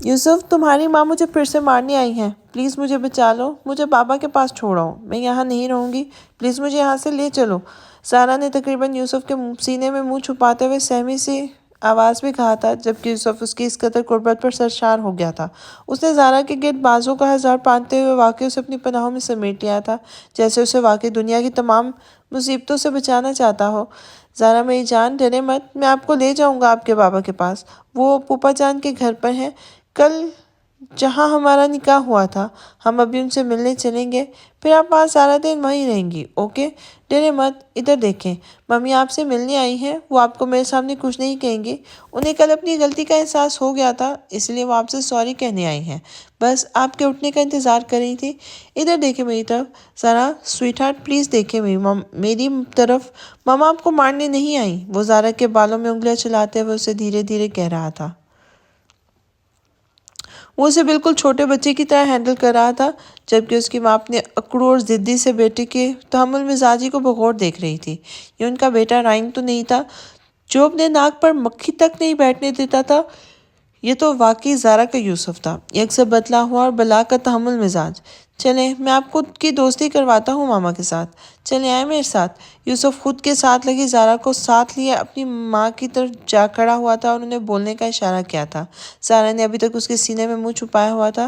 یوسف تمہاری ماں مجھے پھر سے مارنے آئی ہیں، پلیز مجھے بچا لو، مجھے بابا کے پاس چھوڑاؤ، میں یہاں نہیں رہوں گی، پلیز مجھے یہاں سے لے چلو، زارا نے تقریباً یوسف کے سینے میں منہ چھپاتے ہوئے سہمی سی آواز میں کہا تھا، جبکہ یوسف اس کی اس قدر قربت پر سرشار ہو گیا تھا۔ اس نے زارا کے گرد بازوں کا ہزار باندھتے ہوئے واقعی اسے اپنی پناہوں میں سمیٹ لیا تھا، جیسے اسے واقعی دنیا کی تمام مصیبتوں سے بچانا چاہتا ہو۔ زارا میری جان ڈرے مت، میں آپ کو لے جاؤں گا آپ کے بابا کے پاس، وہ پھوپھا جان کے گھر پر ہیں، کل جہاں ہمارا نکاح ہوا تھا، ہم ابھی ان سے ملنے چلیں گے، پھر آپ وہاں سارا دن وہیں رہیں گی، اوکے؟ ڈرے مت، ادھر دیکھیں، ممی آپ سے ملنے آئی ہیں، وہ آپ کو میرے سامنے کچھ نہیں کہیں گی، انہیں کل اپنی غلطی کا احساس ہو گیا تھا، اس لیے وہ آپ سے سوری کہنے آئی ہیں، بس آپ کے اٹھنے کا انتظار کر رہی تھی۔ ادھر دیکھیں میری طرف ذرا سویٹ ہارٹ، پلیز دیکھیں میری طرف، ماما آپ کو مارنے نہیں آئیں، وہ زارا کے بالوں میں انگلیاں چلاتے ہوئے اسے دھیرے دھیرے کہہ رہا تھا۔ وہ اسے بالکل چھوٹے بچے کی طرح ہینڈل کر رہا تھا، جبکہ اس کی ماں اپنے اکڑو اور ضدی سے بیٹے کے تحمل مزاجی کو بغور دیکھ رہی تھی۔ یہ ان کا بیٹا رائن تو نہیں تھا، جو اپنے ناک پر مکھی تک نہیں بیٹھنے دیتا تھا، یہ تو واقعی زارا کا یوسف تھا، یکساں بدلا ہوا اور بلا کا تحمل مزاج۔ چلیں میں آپ کو کی دوستی کرواتا ہوں ماما کے ساتھ، چلیں آئیں میرے ساتھ۔ یوسف خود کے ساتھ لگی زارا کو ساتھ لیے اپنی ماں کی طرف جا کھڑا ہوا تھا اور انہیں بولنے کا اشارہ کیا تھا۔ زارا نے ابھی تک اس کے سینے میں منہ چھپایا ہوا تھا۔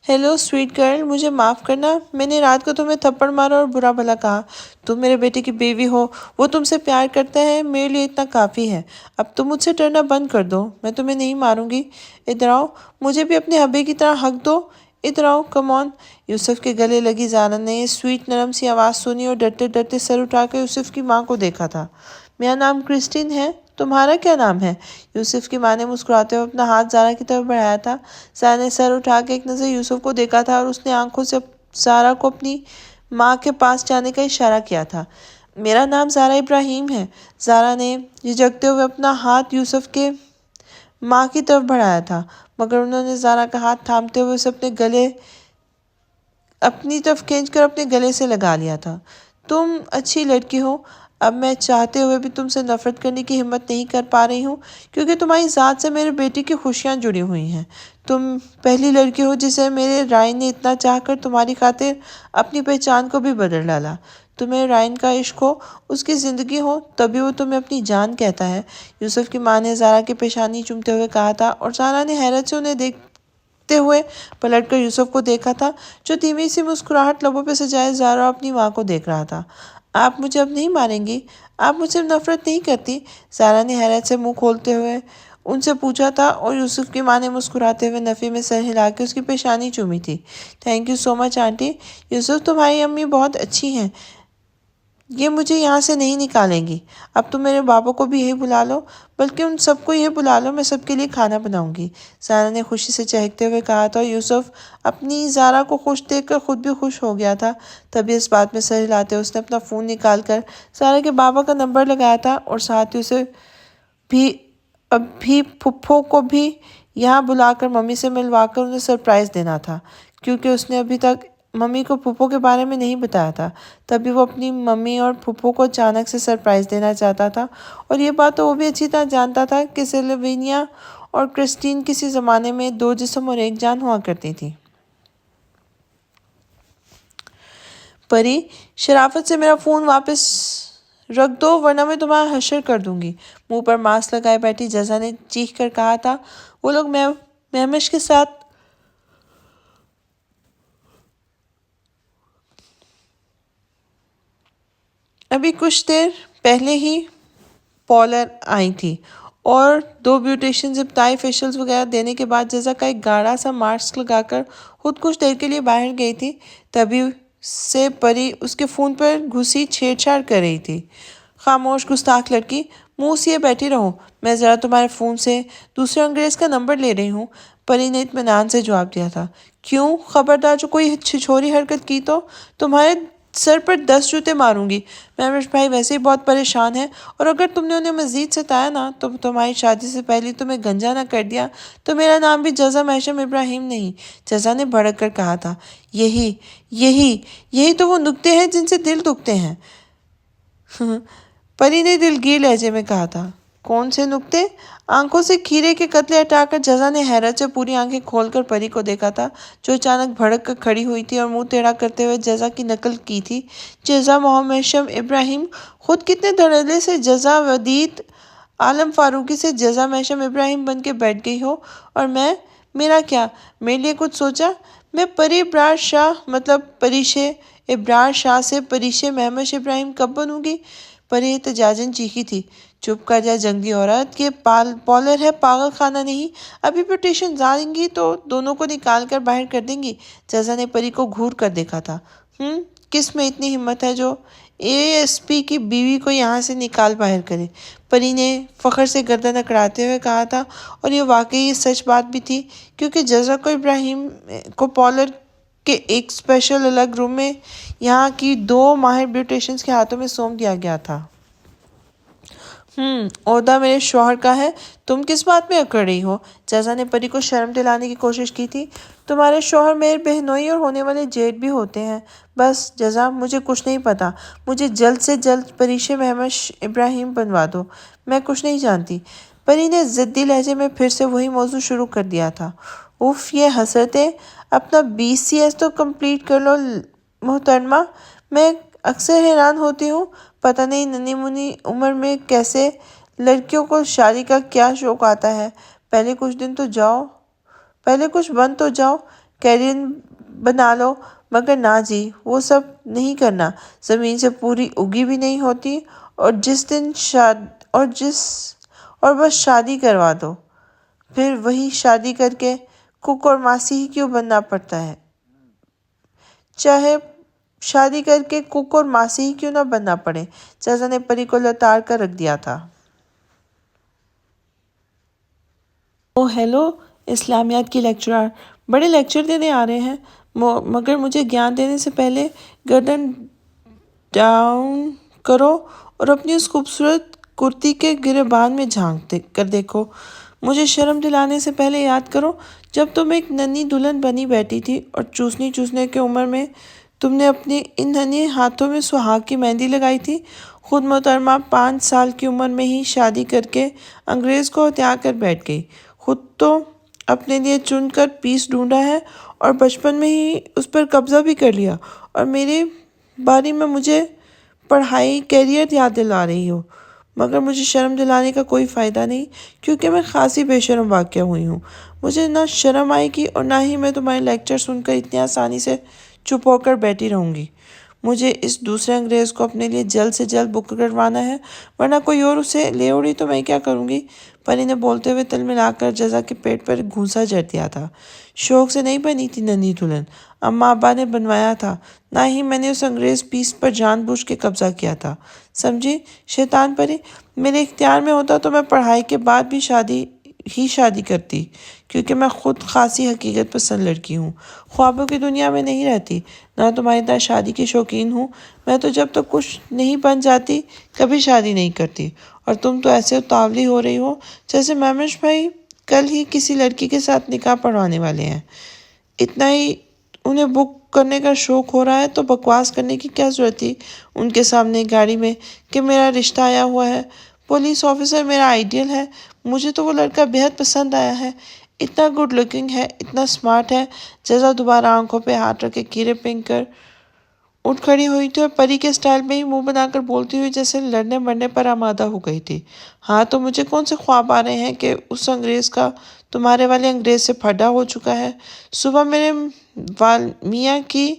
ہیلو سویٹ گرل، مجھے معاف کرنا، میں نے رات کو تمہیں تھپڑ مارا اور برا بھلا کہا، تم میرے بیٹے کی بیوی ہو، وہ تم سے پیار کرتا ہے، میرے لیے اتنا کافی ہے، اب تم مجھ سے ڈرنا بند کر دو، میں تمہیں نہیں ماروں گی، ادھر آؤ، مجھے بھی اپنے حبے کی طرح حق دو، ادھر آؤ، کم آن۔ یوسف کے گلے لگی زارا نے یہ سویٹ نرم سی آواز سنی اور ڈرتے ڈرتے سر اٹھا کر یوسف کی ماں کو دیکھا تھا۔ میرا نام کرسٹین ہے، تمہارا کیا نام ہے؟ یوسف کی ماں نے مسکراتے ہوئے اپنا ہاتھ زارا کی طرف بڑھایا تھا۔ زارا نے سر اٹھا کے ایک نظر یوسف کو دیکھا تھا اور اس نے آنکھوں سے زارا کو اپنی ماں کے پاس جانے کا اشارہ کیا تھا۔ میرا نام زارا ابراہیم ہے۔ زارا نے جھجکتے ہوئے اپنا ہاتھ یوسف کے ماں کی طرف بڑھایا تھا، مگر انہوں نے زارا کا ہاتھ تھامتے ہوئے اسے اپنی طرف کھینچ کر اپنے گلے سے لگا لیا تھا۔ تم اچھی لڑکی ہو، اب میں چاہتے ہوئے بھی تم سے نفرت کرنے کی ہمت نہیں کر پا رہی ہوں، کیونکہ تمہاری ذات سے میرے بیٹے کی خوشیاں جڑی ہوئی ہیں۔ تم پہلی لڑکی ہو جسے میرے رائن نے اتنا چاہ کر تمہاری خاطر اپنی پہچان کو بھی بدل ڈالا۔ تمہیں رائن کا عشق ہو، اس کی زندگی ہو، تبھی وہ تمہیں اپنی جان کہتا ہے، یوسف کی ماں نے زارا کی پیشانی چومتے ہوئے کہا تھا، اور زارا نے حیرت سے انہیں دیکھتے ہوئے پلٹ کر یوسف کو دیکھا تھا، جو دھیمی سی مسکراہٹ لبوں پہ سجائے زارا اپنی ماں کو دیکھ رہا تھا۔ آپ مجھے اب نہیں ماریں گی؟ آپ مجھ سے نفرت نہیں کرتی؟ زارا نے حیرت سے منہ کھولتے ہوئے ان سے پوچھا تھا، اور یوسف کی ماں نے مسکراتے ہوئے نفی میں سر ہلا کے اس کی پیشانی چومی تھی۔ Thank you so much aunty, Yusuf تمہاری امی بہت اچھی ہیں، یہ مجھے یہاں سے نہیں نکالیں گی، اب تم میرے بابا کو بھی یہی بلا لو، بلکہ ان سب کو یہ بلا لو، میں سب کے لیے کھانا بناؤں گی، زارا نے خوشی سے چہکتے ہوئے کہا تھا، اور یوسف اپنی زارا کو خوش دیکھ کر خود بھی خوش ہو گیا تھا۔ تبھی اس بات میں سر ہلاتے اس نے اپنا فون نکال کر زارا کے بابا کا نمبر لگایا تھا، اور ساتھ ہی اسے بھی ابھی پھپھو کو بھی یہاں بلا کر ممی سے ملوا کر انہیں سرپرائز دینا تھا، کیونکہ اس نے ابھی تک ممی کو پھپھو کے بارے میں نہیں بتایا تھا۔ تبھی وہ اپنی ممی اور پھپھو کو اچانک سے سرپرائز دینا چاہتا تھا، اور یہ بات تو وہ بھی اچھی طرح جانتا تھا کہ سلوینیا اور کرسٹین کسی زمانے میں دو جسم اور ایک جان ہوا کرتی تھی۔ پری، شرافت سے میرا فون واپس رکھ دو ورنہ میں تمہارا حشر کر دوں گی، منہ پر ماسک لگائے بیٹھی جزا نے چیخ کر کہا تھا۔ وہ لوگ مہمش کے ساتھ ابھی کچھ دیر پہلے ہی پارلر آئی تھی اور 2 بیوٹیشنز ابتدائی فیشلز وغیرہ دینے کے بعد جزا کا ایک گاڑھا سا ماسک لگا کر خود کچھ دیر کے لیے باہر گئی تھی۔ تبھی سے پری اس کے فون پر گھسی چھیڑ چھاڑ کر رہی تھی۔ خاموش گستاخ لڑکی، منہ سیے بیٹھی رہو، میں ذرا تمہارے فون سے دوسرے انگریز کا نمبر لے رہی ہوں، پری نے اطمینان سے جواب دیا تھا۔ کیوں؟ خبردار جو کوئی چھچوری حرکت کی تو تمہارے سر پر 10 جوتے ماروں گی۔ مہوش بھائی ویسے ہی بہت پریشان ہیں، اور اگر تم نے انہیں مزید ستایا نا تو تمہاری شادی سے پہلے تمہیں گنجا نہ کر دیا تو میرا نام بھی جزا محشم ابراہیم نہیں۔ جزا نے بھڑک کر کہا تھا۔ یہی تو وہ نکتے ہیں جن سے دل دکھتے ہیں، پری نے دلگیر لہجے میں کہا تھا۔ کون سے نکتے؟ آنکھوں سے کھیرے کے قطرے ہٹا کر جزا نے حیرت سے پوری آنکھیں کھول کر پری کو دیکھا تھا، جو اچانک بھڑک کر کھڑی ہوئی تھی اور منہ ٹیڑھا کرتے ہوئے جزا کی نقل کی تھی۔ جزا محشم ابراہیم، خود کتنے دھڑلے سے جزا ودیعت عالم فاروقی سے جزا محشم ابراہیم بن کے بیٹھ گئی ہو، اور میرا کیا؟ میرے لیے کچھ سوچا؟ میں پری ابرار شاہ مطلب پریشے ابرار شاہ سے پریشے مہوش ابراہیم کب بنوں گی؟ پری احتجاجاً چیخی تھی۔ چپ کر جا جنگلی عورت، یہ پارلر ہے، پاگل خانہ نہیں۔ ابھی بیوٹیشنز آئیں گی تو دونوں کو نکال کر باہر کر دیں گی۔ جزا نے پری کو گھور کر دیکھا تھا۔ کس میں اتنی ہمت ہے جو ASP کی بیوی کو یہاں سے نکال باہر کرے؟ پری نے فخر سے گردن اکڑاتے ہوئے کہا تھا، اور یہ واقعی سچ بات بھی تھی، کیونکہ جزا کو ابراہیم کو پارلر کے ایک اسپیشل الگ روم میں یہاں کی 2 ماہر بیوٹیشنز کے ہاتھوں میں سونپ دیا گیا تھا۔ عہدہ میرے شوہر کا ہے، تم کس بات میں اکڑ رہی ہو؟ جزا نے پری کو شرم دلانے کی کوشش کی تھی۔ تمہارے شوہر مہر بہنوئی اور ہونے والے جیٹ بھی ہوتے ہیں۔ بس جزا، مجھے کچھ نہیں پتا، مجھے جلد سے جلد پریشے مہوش ابراہیم بنوا دو، میں کچھ نہیں جانتی۔ پری نے ضدی لہجے میں پھر سے وہی موضوع شروع کر دیا تھا۔ اف یہ حسرتیں، اپنا BCS تو کمپلیٹ کر لو محترمہ۔ میں اکثر حیران ہوتی ہوں، پتہ نہیں ننھی منھی عمر میں کیسے لڑکیوں کو شادی کا کیا شوق آتا ہے۔ پہلے کچھ بن تو جاؤ، کیریئر بنا لو، مگر نہ جی، وہ سب نہیں کرنا۔ زمین سے پوری اگی بھی نہیں ہوتی، اور بس شادی کروا دو، پھر وہی شادی کر کے کک اور ماسی ہی کیوں بننا پڑتا ہے؟ چاہے شادی کر کے کک اور ماسی ہی کیوں نہ بننا پڑے۔ جزا نے پری کو لتاڑ کر رکھ دیا تھا۔ ہیلو، اسلامیات کی لیکچرر، بڑے لیکچر دینے آ رہے ہیں، مگر مجھے گیان دینے سے پہلے گردن ڈاؤن کرو اور اپنی اس خوبصورت کرتی کے گریبان میں جھانک کر دیکھو۔ مجھے شرم دلانے سے پہلے یاد کرو، جب تم ایک ننھی دلہن بنی بیٹھی تھی اور چوسنے کی عمر میں تم نے اپنے ان ننھے ہاتھوں میں سہاگ کی مہندی لگائی تھی۔ خود محترمہ 5 سال کی عمر میں ہی شادی کر کے انگریز کو ہتھیا کر بیٹھ گئی، خود تو اپنے لیے چن کر پیس ڈھونڈا ہے، اور بچپن میں ہی اس پر قبضہ بھی کر لیا، اور میرے باری میں مجھے پڑھائی کیریئر یاد دلا رہی ہو۔ مگر مجھے شرم دلانے کا کوئی فائدہ نہیں، کیونکہ میں خاصی بے شرم واقع ہوئی ہوں۔ مجھے نہ شرم آئے گی اور نہ ہی میں تمہارے لیکچر سن کر اتنی آسانی سے چپ ہو کر بیٹھی رہوں گی۔ مجھے اس دوسرے انگریز کو اپنے لیے جلد سے جلد بک کروانا ہے، ورنہ کوئی اور اسے لے اڑی تو میں کیا کروں گی؟ پری نے بولتے ہوئے تل ملا کر جزا کے پیٹ پر گھونسا جڑ دیا تھا۔ شوق سے نہیں بنی تھی ننھی دلہن، اماں ابا نے بنوایا تھا، نہ ہی میں نے اس انگریز پیس پر جان بوجھ کے قبضہ کیا تھا، سمجھی شیطان پری؟ میرے اختیار میں ہوتا تو میں پڑھائی کے بعد بھی شادی کرتی، کیونکہ میں خود خاصی حقیقت پسند لڑکی ہوں، خوابوں کی دنیا میں نہیں رہتی، نہ تمہاری طرح شادی کی شوقین ہوں۔ میں تو جب تک کچھ نہیں بن جاتی کبھی شادی نہیں کرتی، اور تم تو ایسے اتاولی ہو رہی ہو جیسے مہوش بھائی کل ہی کسی لڑکی کے ساتھ نکاح پڑھوانے والے ہیں۔ اتنا ہی انہیں بک کرنے کا شوق ہو رہا ہے تو بکواس کرنے کی کیا ضرورت تھی ان کے سامنے گاڑی میں کہ میرا رشتہ آیا ہوا ہے۔ پولیس آفیسر میرا آئیڈیل ہے، مجھے تو وہ لڑکا بہت پسند آیا ہے، اتنا گڈ لکنگ ہے، اتنا سمارٹ ہے۔ جزا دوبارہ آنکھوں پہ ہاتھ رکھ کے کیرے پھینک کر اٹھ کھڑی ہوئی تھی اور پری کے سٹائل میں ہی منہ بنا کر بولتی ہوئی جیسے لڑنے مرنے پر آمادہ ہو گئی تھی۔ ہاں تو مجھے کون سے خواب آ رہے ہیں کہ اس انگریز کا تمہارے والے انگریز سے پھڈا ہو چکا ہے۔ صبح میرے میاں کی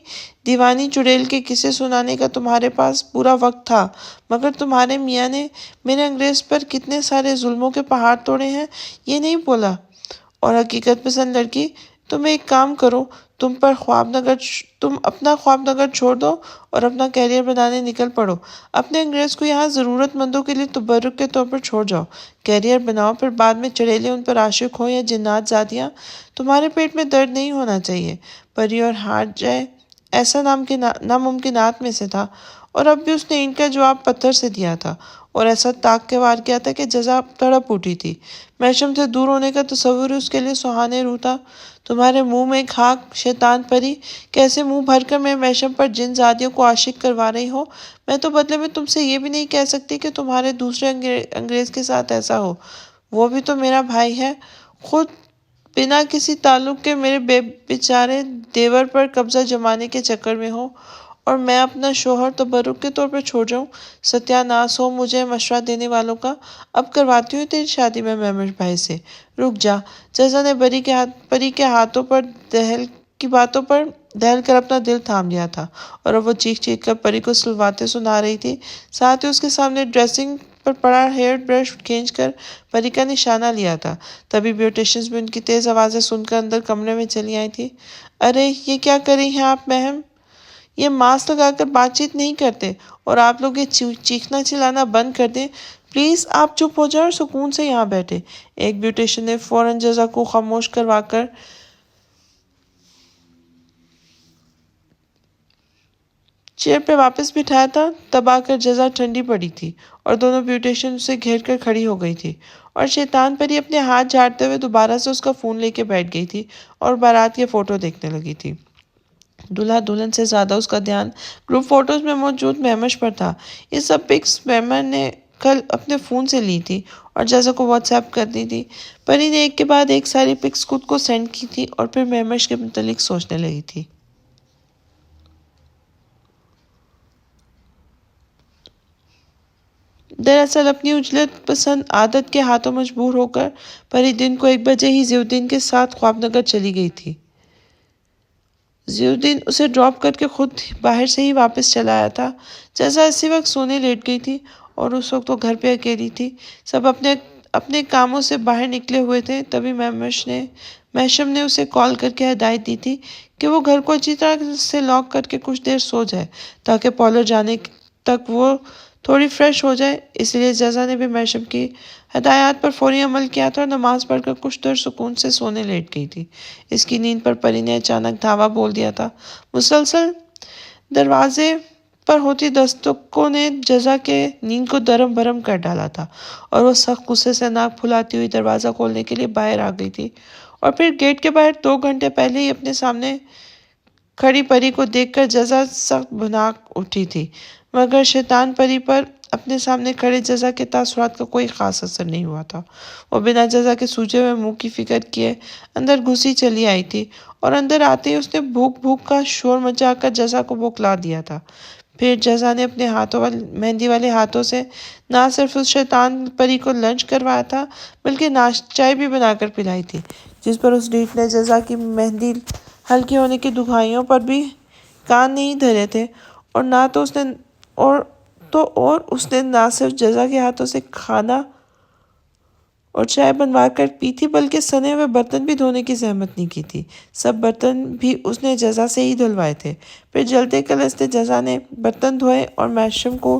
دیوانی چڑیل کے قصے سنانے کا تمہارے پاس پورا وقت تھا، مگر تمہارے میاں نے میرے انگریز پر کتنے سارے ظلموں کے پہاڑ توڑے ہیں یہ نہیں بولا۔ اور حقیقت پسند لڑکی، تم ایک کام کرو، تم اپنا خواب نگر چھوڑ دو اور اپنا کیریئر بنانے نکل پڑو۔ اپنے انگریز کو یہاں ضرورت مندوں کے لیے تبرک کے طور پر چھوڑ جاؤ، کیریئر بناؤ، پھر بعد میں چڑیلے ان پر عاشق ہوں یا جنات زادیاں، تمہارے پیٹ میں درد نہیں ہونا چاہیے۔ پری اور ہارٹ جائے ایسا ناممکنات میں سے تھا، اور اب بھی اس نے ان کا جواب پتھر سے دیا تھا اور ایسا تاک کے وار کیا تھا کہ جزا تڑپ اٹھی تھی۔ محشم سے دور ہونے کا تصور اس کے لیے سہانے روح تھا۔ تمہارے منہ میں خاک، شیطان پری، کیسے منہ بھر کر میں محشم پر جن زادیوں کو عاشق کروا رہی ہو۔ میں تو بدلے میں تم سے یہ بھی نہیں کہہ سکتی کہ تمہارے دوسرے انگریز کے ساتھ ایسا ہو، وہ بھی تو میرا بھائی ہے۔ خود بنا کسی تعلق کے میرے بیچارے دیور پر قبضہ جمانے کے چکر میں ہو اور میں اپنا شوہر تبرک کے طور پر چھوڑ جاؤں۔ ستیہ ناس ہو مجھے مشورہ دینے والوں کا۔ اب کرواتی ہوں تیری شادی میں مہمش بھائی سے۔ رک جا۔ جزا نے پری کے ہاتھوں پر کی باتوں پر دہل کر اپنا دل تھام لیا تھا اور اب وہ چیخ چیخ کر پری کو سلواتے سنا رہی تھی، ساتھ ہی اس کے سامنے ڈریسنگ پر پڑا ہیئر برش کھینچ کر پری کا نشانہ لیا تھا۔ تبھی بیوٹیشنز بھی ان کی تیز آوازیں سن کر اندر کمرے میں چلی آئی تھی۔ ارے یہ کیا کر رہی ہیں آپ مہم؟ یہ ماسک لگا کر بات چیت نہیں کرتے، اور آپ لوگ یہ چیخنا چلانا بند کر دیں پلیز۔ آپ چپ ہو جائیں اور سکون سے یہاں بیٹھے۔ ایک بیوٹیشن نے فوراً جزا کو خاموش کروا کر چیئر پہ واپس بٹھایا تھا، تب آ کر جزا ٹھنڈی پڑی تھی اور دونوں بیوٹیشن اسے گھیر کر کھڑی ہو گئی تھی، اور شیطان پری اپنے ہاتھ جھاڑتے ہوئے دوبارہ سے اس کا فون لے کے بیٹھ گئی تھی اور بارات کے فوٹو دیکھنے لگی تھی۔ دلہا دلہن سے زیادہ اس کا دھیان گروپ فوٹوز میں موجود مہمش پر تھا۔ یہ سب پکس مہمن نے کل اپنے فون سے لی تھی اور جزا کو واٹس ایپ کر دی تھی۔ پری نے ایک کے بعد ایک ساری پکس خود کو سینڈ کی تھی اور پھر مہمش کے متعلق سوچنے لگی تھی۔ دراصل اپنی عجلت پسند عادت کے ہاتھوں مجبور ہو کر پری دن کو 1 بجے ہی ضیاء الدین کے ساتھ خواب نگر چلی گئی تھی۔ ضیاء الدین اسے ڈراپ کر کے خود باہر سے ہی واپس چلا آیا تھا۔ جزا اسی وقت سونے لیٹ گئی تھی اور اس وقت وہ گھر پہ اکیلی تھی، سب اپنے کاموں سے باہر نکلے ہوئے تھے۔ تبھی محشم نے اسے کال کر کے ہدایت دی تھی کہ وہ گھر کو اچھی طرح سے لاک کر کے کچھ دیر سو جائے تاکہ پالر جانے تک وہ تھوڑی فریش ہو جائے۔ اس لیے جزا نے بھی محشم کی ہدایات پر فوری عمل کیا تھا اور نماز پڑھ کر کچھ دیر سکون سے سونے لیٹ گئی تھی۔ اس کی نیند پر پری نے اچانک دھاوا بول دیا تھا۔ مسلسل دروازے پر ہوتی دستکوں نے جزا کے نیند کو درم برم کر ڈالا تھا اور وہ سخت غصے سے ناک پھلاتی ہوئی دروازہ کھولنے کے لیے باہر آ گئی تھی، اور پھر گیٹ کے باہر 2 گھنٹے پہلے ہی اپنے سامنے کھڑی پری کو دیکھ کر جزا سخت بھناک اٹھی تھی، مگر شیطان پری پر اپنے سامنے کھڑے جزا کے تاثرات کا کوئی خاص اثر نہیں ہوا تھا۔ وہ بنا جزا کے سوجے ہوئے منہ کی فکر کیے اندر گھسی چلی آئی تھی، اور اندر آتے ہی اس نے بھوک بھوک کا شور مچا کر جزا کو بھکلا دیا تھا۔ پھر جزا نے اپنے مہندی والے ہاتھوں سے نہ صرف اس شیطان پری کو لنچ کروایا تھا بلکہ چائے بھی بنا کر پلائی تھی، جس پر اس ڈیٹ نے جزا کی مہندی ہلکی ہونے کی دکھائیوں پر بھی کان نہیں دھرے تھے، اور اس نے نہ صرف جزا کے ہاتھوں سے کھانا اور چائے بنوا کر پی تھی بلکہ سنے ہوئے برتن بھی دھونے کی زحمت نہیں کی تھی۔ سب برتن بھی اس نے جزا سے ہی دھلوائے تھے۔ پھر جلتے کلستے جزا نے برتن دھوئے اور محشم کو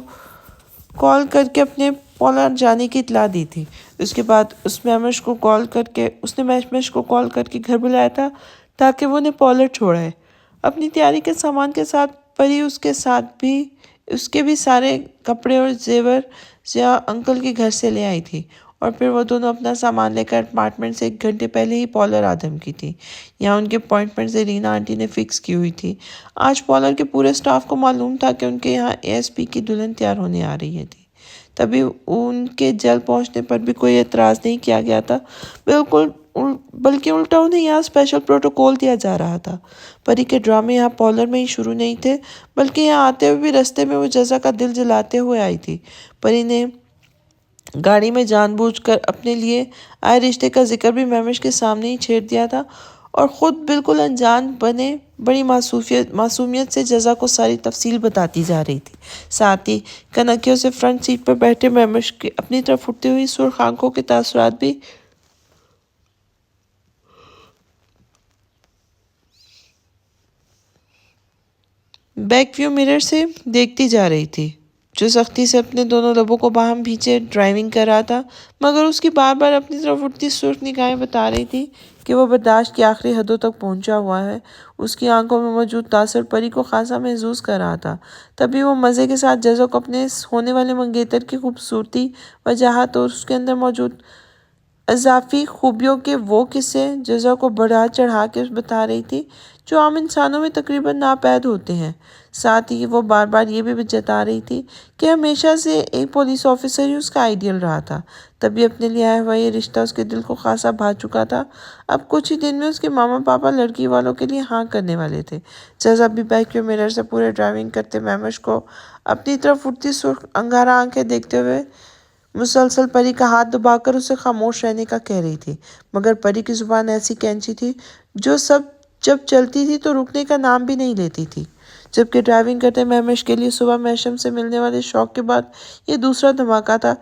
کال کر کے اپنے پولینڈ جانے کی اطلاع دی تھی۔ اس کے بعد اس نے مہمش کو کال کر کے گھر بلایا تھا تاکہ وہ انہیں پولینڈ چھوڑائے۔ اپنی تیاری کے سامان کے ساتھ پری اس کے بھی سارے کپڑے اور زیور ضیاء انکل کے گھر سے لے آئی تھی، اور پھر وہ دونوں اپنا سامان لے کر اپارٹمنٹ سے 1 گھنٹے پہلے ہی پولر آدم کی تھی۔ یہاں ان کے اپوائنٹمنٹ زرینہ آنٹی نے فکس کی ہوئی تھی۔ آج پولر کے پورے سٹاف کو معلوم تھا کہ ان کے یہاں ASP کی دلہن تیار ہونے آ رہی تھی۔ تبھی ان کے جلد پہنچنے پر بھی کوئی اعتراض نہیں کیا گیا تھا، بلکہ الٹا انہیں یہاں اسپیشل پروٹوکول دیا جا رہا تھا۔ پری کے ڈرامے یہاں پولر میں ہی شروع نہیں تھے، بلکہ یہاں آتے ہوئے بھی رستے میں وہ جزا کا دل جلاتے ہوئے آئی تھی۔ پری نے گاڑی میں جان بوجھ کر اپنے لیے آئے رشتے کا ذکر بھی مہوش کے سامنے ہی چھیڑ دیا تھا، اور خود بالکل انجان بنے بڑی معصومیت سے جزا کو ساری تفصیل بتاتی جا رہی تھی۔ ساتھ ہی کنکیوں سے فرنٹ سیٹ پر بیٹھے مہوش کی اپنی طرف اٹھتی ہوئی سرخ آنکھوں کے تاثرات بھی بیک ویو مرر سے دیکھتی جا رہی تھی، جو سختی سے اپنے دونوں لبوں کو باہم بھینچے ڈرائیونگ کر رہا تھا، مگر اس کی بار بار اپنی طرف اٹھتی سرخ نگاہیں بتا رہی تھی کہ وہ برداشت کی آخری حدوں تک پہنچا ہوا ہے۔ اس کی آنکھوں میں موجود تاثر پری کو خاصا محظوظ کر رہا تھا۔ تبھی وہ مزے کے ساتھ جزا کو اپنے ہونے والے منگیتر کی خوبصورتی، وجاہت اور اس کے اندر موجود اضافی خوبیوں کے وہ قصے جزا کو بڑھا چڑھا کے بتا رہی تھی، جو عام انسانوں میں تقریباً ناپید ہوتے ہیں۔ ساتھ ہی وہ بار بار یہ بھی جتا رہی تھی کہ ہمیشہ سے ایک پولیس آفیسر ہی اس کا آئیڈیل رہا تھا۔ تبھی اپنے لیے آیا ہوا یہ رشتہ اس کے دل کو خاصا بھا چکا تھا۔ اب کچھ ہی دن میں اس کے ماما پاپا لڑکی والوں کے لیے ہاں کرنے والے تھے۔ جزا بھی بیک ویو مرر سے پورے ڈرائیونگ کرتے مہوش کو اپنی طرف اٹھتی سرخ انگارہ آنکھیں دیکھتے ہوئے مسلسل پری کا ہاتھ دبا کر اسے خاموش رہنے کا کہہ رہی تھی، مگر پری کی زبان ایسی کینچی تھی جو جب چلتی تھی تو رکنے کا نام بھی نہیں لیتی تھی۔ جبکہ ڈرائیونگ کرتے مہوش کے لیے صبح محشم سے ملنے والے شوق کے بعد یہ دوسرا دھماکہ تھا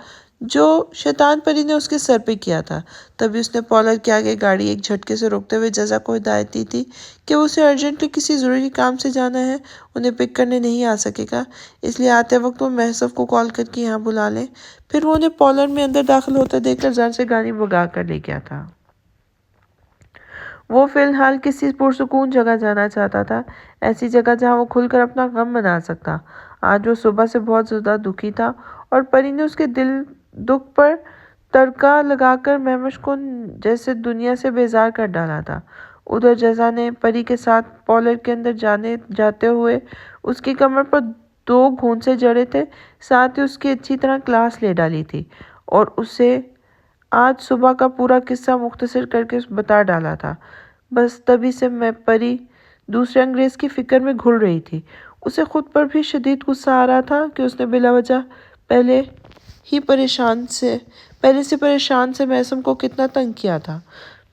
جو شیطان پری نے اس کے سر پہ کیا تھا۔ تبھی اس نے پولر کے آگے گاڑی ایک جھٹکے سے روکتے ہوئے جزا کو ہدایت دی تھی کہ اسے ارجنٹلی کسی ضروری کام سے جانا ہے، انہیں پک کرنے نہیں آ سکے گا، اس لیے آتے وقت وہ محسف کو کال کر کے یہاں بلا لیں۔ پھر وہ انہیں پولر میں اندر داخل ہوتے دیکھ کر زر سے گاڑی بھگا کر لے گیا تھا۔ وہ فی الحال کسی پرسکون جگہ جانا چاہتا تھا، ایسی جگہ جہاں وہ کھل کر اپنا غم منا سکتا۔ آج وہ صبح سے بہت زیادہ دکھی تھا، اور پری نے اس کے دکھ پر تڑکا لگا کر مہوش کو جیسے دنیا سے بیزار کر ڈالا تھا۔ ادھر جزا نے پری کے ساتھ پولر کے اندر جاتے ہوئے اس کی کمر پر 2 گھونسے جڑے تھے، ساتھ ہی اس کی اچھی طرح کلاس لے ڈالی تھی، اور اسے آج صبح کا پورا قصہ مختصر کر کے بتا ڈالا تھا۔ بس تبھی سے میں پری دوسرے انگریز کی فکر میں گھل رہی تھی۔ اسے خود پر بھی شدید غصہ آ رہا تھا کہ اس نے بلا وجہ پہلے سے پریشان سے محسم کو کتنا تنگ کیا تھا۔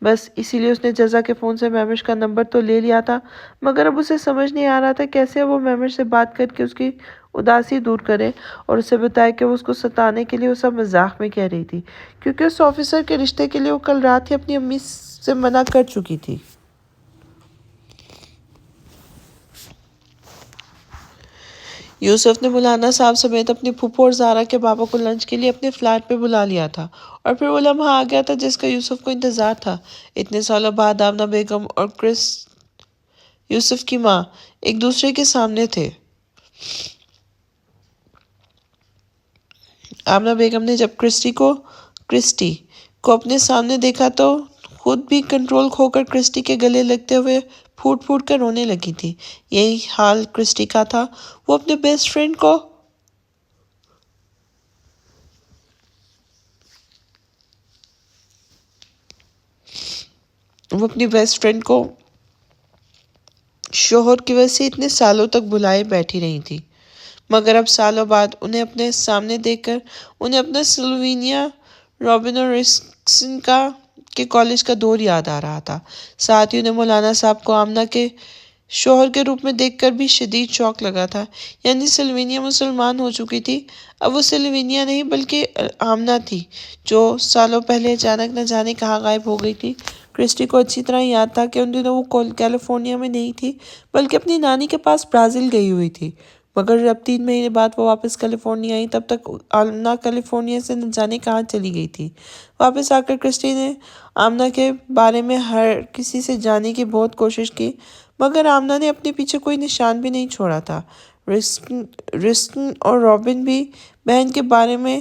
بس اسی لیے اس نے جزا کے فون سے مہوش کا نمبر تو لے لیا تھا، مگر اب اسے سمجھ نہیں آ رہا تھا کیسے وہ مہوش سے بات کر کے اس کی اداسی دور کرے اور اسے بتائے کہ وہ اس کو ستانے کے لیے وہ سب مذاق میں کہہ رہی تھی، کیونکہ اس آفیسر کے رشتے کے لیے وہ کل رات ہی اپنی امی سے منع کر چکی تھی۔ یوسف نے مولانا صاحب سمیت اپنی پھوپھو اور زارا کے بابا کو لنچ کے لیے اپنے فلیٹ پہ بلا لیا تھا، اور پھر وہ لمحہ آ گیا تھا جس کا یوسف کو انتظار تھا۔ اتنے سالوں بعد آمنہ بیگم اور یوسف کی ماں ایک دوسرے کے سامنے تھے۔ آمنہ بیگم نے جب کرسٹی کو اپنے سامنے دیکھا تو خود بھی کنٹرول کھو کر کرسٹی کے گلے لگتے ہوئے پھوٹ پھوٹ کر رونے لگی تھی۔ یہی حال کرسٹی کا تھا۔ وہ اپنے بیسٹ فرینڈ کو شوہر کی وجہ سے اتنے سالوں تک بھلائے بیٹھی رہی تھی، مگر اب سالوں بعد انہیں اپنے سامنے دیکھ کر انہیں اپنا سلوینیا روبنسون کے کالج کا دور یاد آ رہا تھا۔ ساتھ ہی انہیں مولانا صاحب کو آمنہ کے شوہر کے روپ میں دیکھ کر بھی شدید شوق لگا تھا، یعنی سلوینیا مسلمان ہو چکی تھی۔ اب وہ سلوینیا نہیں بلکہ آمنہ تھی، جو سالوں پہلے اچانک نہ جانے کہاں غائب ہو گئی تھی۔ کرسٹی کو اچھی طرح یاد تھا کہ ان دنوں وہ کیلیفورنیا میں نہیں تھی، بلکہ اپنی نانی کے پاس برازیل گئی ہوئی تھی، مگر جب 3 مہینے بعد وہ واپس کیلیفورنیا آئی، تب تک آمنہ کیلیفورنیا سے نہ جانے کہاں چلی گئی تھی۔ واپس آ کر کرسٹی نے آمنہ کے بارے میں ہر کسی سے جاننے کی بہت کوشش کی، مگر آمنہ نے اپنے پیچھے کوئی نشان بھی نہیں چھوڑا تھا۔ رسکن اور رابن بھی بہن کے بارے میں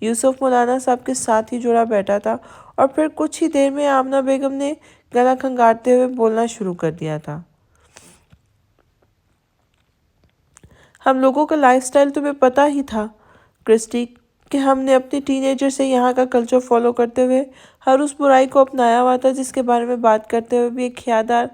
یوسف مولانا صاحب کے ساتھ ہی جڑا بیٹھا تھا اور پھر کچھ ہی دیر میں آمنہ بیگم نے گلا کھنگارتے ہوئے بولنا شروع کر دیا تھا۔ ہم لوگوں کا لائف سٹائل تمہیں پتہ ہی تھا کرسٹی، کہ ہم نے اپنے ٹین ایجر سے یہاں کا کلچر فالو کرتے ہوئے ہر اس برائی کو اپنایا ہوا تھا جس کے بارے میں بات کرتے ہوئے بھی ایک حیادار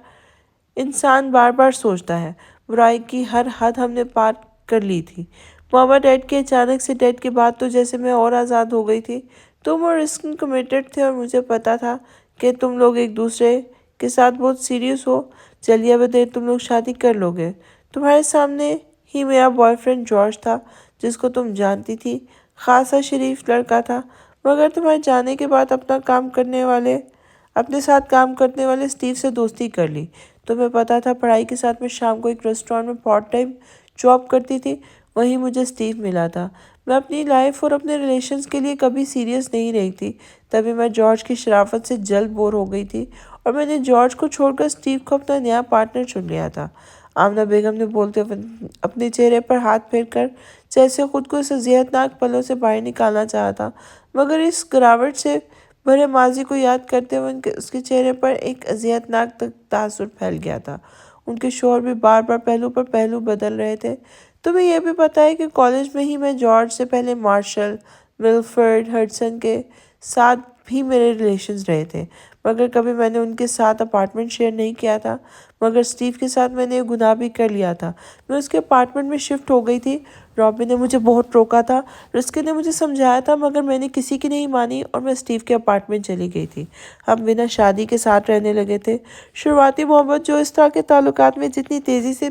انسان بار بار سوچتا ہے۔ برائی کی ہر حد ہم نے پار کر لی تھی۔ ماما ڈیڈ کے اچانک سے ڈیڈ کے بعد تو جیسے میں اور آزاد ہو گئی تھی۔ تم اور رسکن کمیٹڈ تھے اور مجھے پتا تھا کہ تم لوگ ایک دوسرے کے ساتھ بہت سیریس ہو۔ جلیا بدیر تم لوگ شادی کر لو گے۔ تمہارے سامنے ہی میرا بوائے فرینڈ جارج تھا جس کو تم جانتی تھی، خاصا شریف لڑکا تھا، مگر تمہارے جانے کے بعد اپنے ساتھ کام کرنے والے اسٹیو سے دوستی کر لی۔ تمہیں پتا تھا پڑھائی کے ساتھ میں شام کو ایک ریسٹورانٹ میں پارٹ ٹائم جاب کرتی تھی، وہیں مجھے اسٹیو ملا تھا۔ میں اپنی لائف اور اپنے ریلیشنز کے لیے کبھی سیریس نہیں رہی تھی، تبھی میں جارج کی شرافت سے جلد بور ہو گئی تھی اور میں نے جارج کو چھوڑ کر اسٹیو کو اپنا نیا پارٹنر چن لیا تھا۔ آمنہ بیگم نے بولتے ہوئے اپنے چہرے پر ہاتھ پھیر کر جیسے خود کو اس اذیتناک پلوں سے باہر نکالنا چاہا تھا، مگر اس گراوٹ سے بھرے ماضی کو یاد کرتے ہوئے اس کے چہرے پر ایک اذیتناک تاثر پھیل گیا تھا۔ ان کے شوہر بھی بار بار پہلو پر پہلو بدل رہے تھے۔ تمہیں یہ بھی پتہ ہے کہ کالج میں ہی میں جارج سے پہلے مارشل، ولفرڈ، ہڈسن کے ساتھ بھی میرے ریلیشنز رہے تھے، مگر کبھی میں نے ان کے ساتھ اپارٹمنٹ شیئر نہیں کیا تھا۔ مگر اسٹیو کے ساتھ میں نے یہ گناہ بھی کر لیا تھا۔ میں اس کے اپارٹمنٹ میں شفٹ ہو گئی تھی۔ رابن نے مجھے بہت روکا تھا، رسکن نے مجھے سمجھایا تھا، مگر میں نے کسی کی نہیں مانی اور میں اسٹیو کے اپارٹمنٹ چلی گئی تھی۔ ہم بنا شادی کے ساتھ رہنے لگے تھے۔ شروعاتی محبت جو اس طرح کے تعلقات میں جتنی تیزی سے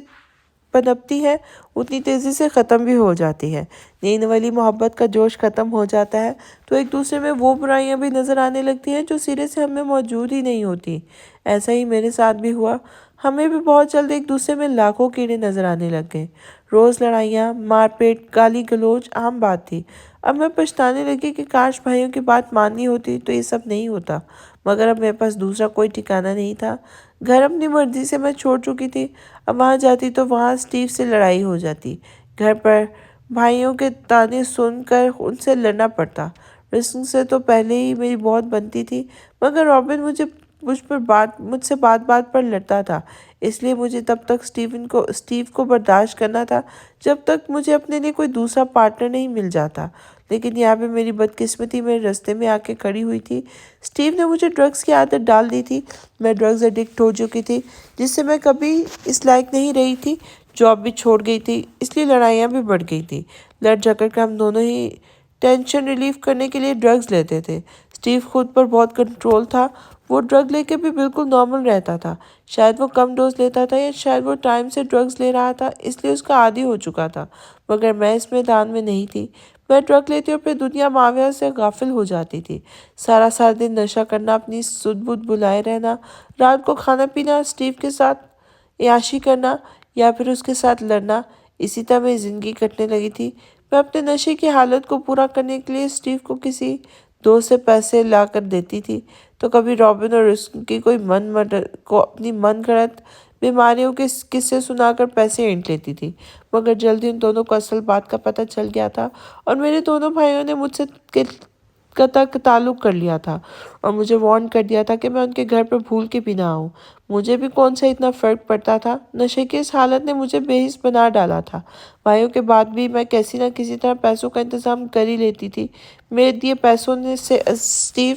پنپتی ہے اتنی تیزی سے ختم بھی ہو جاتی ہے۔ نئی نولی محبت کا جوش ختم ہو جاتا ہے تو ایک دوسرے میں وہ برائیاں بھی نظر آنے لگتی ہیں جو سرے سے ہم میں موجود ہی نہیں ہوتی۔ ایسا ہی میرے ساتھ بھی ہوا۔ ہمیں بھی بہت جلد ایک دوسرے میں لاکھوں کیڑے نظر آنے لگ گئے۔ روز لڑائیاں، مار پیٹ، گالی گلوچ عام بات تھی۔ اب میں پچھتانے لگی کہ کاش بھائیوں کی بات ماننی ہوتی تو یہ سب نہیں ہوتا، مگر اب میرے پاس دوسرا کوئی ٹھکانہ نہیں تھا۔ گھر اپنی مرضی سے میں چھوڑ چکی تھی۔ اب وہاں جاتی تو وہاں اسٹیو سے لڑائی ہو جاتی۔ گھر پر بھائیوں کے تانے سن کر ان سے لڑنا پڑتا۔ رسکن سے تو پہلے ہی میری بہت بنتی تھی، مگر رابن مجھ سے بات پر لڑتا تھا، اس لیے مجھے تب تک اسٹیو کو برداشت کرنا تھا جب تک مجھے اپنے لیے کوئی دوسرا پارٹنر نہیں مل جاتا۔ لیکن یہاں پہ میری بدقسمتی میرے رستے میں آ کے کھڑی ہوئی تھی۔ اسٹیو نے مجھے ڈرگز کی عادت ڈال دی تھی۔ میں ڈرگز ایڈکٹ ہو چکی تھی، جس سے میں کبھی اس لائق نہیں رہی تھی۔ جاب بھی چھوڑ گئی تھی، اس لیے لڑائیاں بھی بڑھ گئی تھی۔ لڑ جھگڑ کر ہم دونوں ہی ٹینشن ریلیف کرنے کے لیے ڈرگز لیتے تھے۔ اسٹیو خود پر بہت کنٹرول تھا، وہ ڈرگ لے کے بھی بالکل نارمل رہتا تھا۔ شاید وہ کم ڈوز لیتا تھا یا شاید وہ ٹائم سے ڈرگز لے رہا تھا، اس لیے اس کا عادی ہو چکا تھا، مگر میں اس میدان میں نہیں تھی۔ میں ڈرگ لیتی اور پھر دنیا ماویہ سے غافل ہو جاتی تھی۔ سارا دن نشہ کرنا، اپنی سدھ بدھ بھلائے رہنا، رات کو کھانا پینا، اسٹیو کے ساتھ عیاشی کرنا یا پھر اس کے ساتھ لڑنا، اسی طرح میری زندگی کٹنے لگی تھی۔ میں اپنے نشے کی حالت کو پورا کرنے کے لیے اسٹیو کو کسی دوست سے پیسے لا کر دیتی تھی، تو کبھی رابن اور رسکن کی اپنی من گھڑت بیماریوں کے قصے سنا کر پیسے اینٹ لیتی تھی، مگر جلدی ان دونوں کو اصل بات کا پتہ چل گیا تھا اور میرے دونوں بھائیوں نے مجھ سے قطع تعلق کر لیا تھا اور مجھے وارن کر دیا تھا کہ میں ان کے گھر پر بھول کے بھی نہ آؤں۔ مجھے بھی کون سا اتنا فرق پڑتا تھا، نشے کی اس حالت نے مجھے بے حس بنا ڈالا تھا۔ بھائیوں کے بعد بھی میں کسی نہ کسی طرح پیسوں کا انتظام کر ہی لیتی تھی۔ میرے دیے پیسوں سے اسٹیو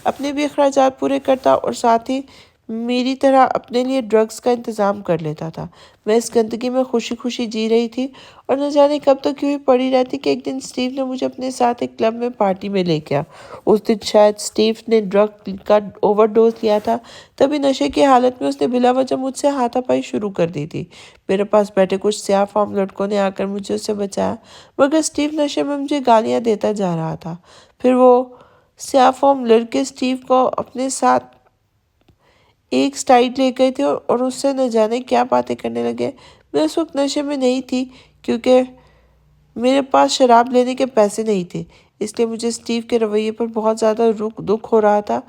اپنے بھی اخراجات پورے کرتا اور ساتھ ہی میری طرح اپنے لیے ڈرگز کا انتظام کر لیتا تھا۔ میں اس گندگی میں خوشی خوشی جی رہی تھی اور نہ جانے کب تک یوں ہی پڑی رہتی کہ ایک دن اسٹیو نے مجھے اپنے ساتھ ایک کلب میں پارٹی میں لے گیا۔ اس دن شاید اسٹیو نے ڈرگ کا اوور ڈوز لیا تھا، تبھی نشے کی حالت میں اس نے بلا وجہ مجھ سے ہاتھا پائی شروع کر دی تھی۔ میرے پاس بیٹھے کچھ سیاہ فام لڑکوں نے آ کر مجھے اس سے بچایا، مگر اسٹیو نشے میں مجھے گالیاں دیتا جا رہا تھا۔ پھر وہ سیاہ فام لڑکے اسٹیو کو اپنے ساتھ ایک سائڈ لے گئے تھے اور اس سے نہ جانے کیا باتیں کرنے لگے۔ میں اس وقت نشے میں نہیں تھی کیونکہ میرے پاس شراب لینے کے پیسے نہیں تھے، اس لیے مجھے اسٹیو کے رویے پر بہت زیادہ دکھ ہو رہا تھا۔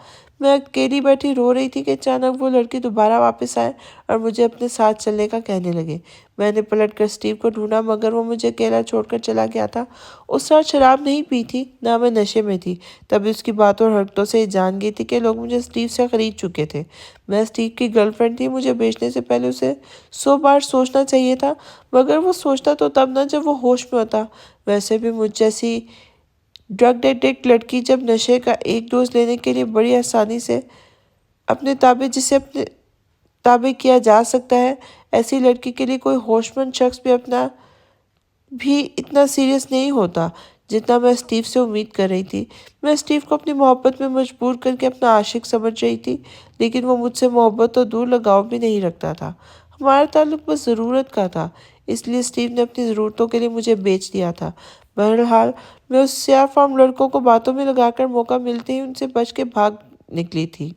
میں اکیلی بیٹھی رو رہی تھی کہ اچانک وہ لڑکی دوبارہ واپس آئے اور مجھے اپنے ساتھ چلنے کا کہنے لگے۔ میں نے پلٹ کر اسٹیو کو ڈھونڈا مگر وہ مجھے اکیلا چھوڑ کر چلا گیا تھا۔ اس رات شراب نہیں پی تھی، نہ میں نشے میں تھی، تبھی اس کی باتوں اور حرکتوں سے جان گئی تھی کہ لوگ مجھے اسٹیو سے خرید چکے تھے۔ میں اسٹیو کی گرل فرینڈ تھی، مجھے بیچنے سے پہلے اسے 100 بار سوچنا چاہیے تھا، مگر وہ سوچتا تو تب نہ جب وہ ہوش میں ہوتا۔ ویسے بھی مجھ جیسی ڈرگ ایڈکٹ لڑکی جب نشے کا ایک ڈوز لینے کے لیے بڑی آسانی سے اپنے تابع کیا جا سکتا ہے، ایسی لڑکی کے لیے کوئی ہوش مند شخص بھی اتنا سیریس نہیں ہوتا جتنا میں اسٹیو سے امید کر رہی تھی۔ میں اسٹیو کو اپنی محبت میں مجبور کر کے اپنا عاشق سمجھ رہی تھی، لیکن وہ مجھ سے محبت تو دور لگاؤ بھی نہیں رکھتا تھا۔ ہمارا تعلق بس ضرورت کا تھا، اس لیے اسٹیو نے اپنی ضرورتوں کے لیے مجھے بیچ دیا تھا۔ بہرحال میں اس سیاہ فام لڑکوں کو باتوں میں لگا کر موقع ملتے ہی ان سے بچ کے بھاگ نکلی تھی۔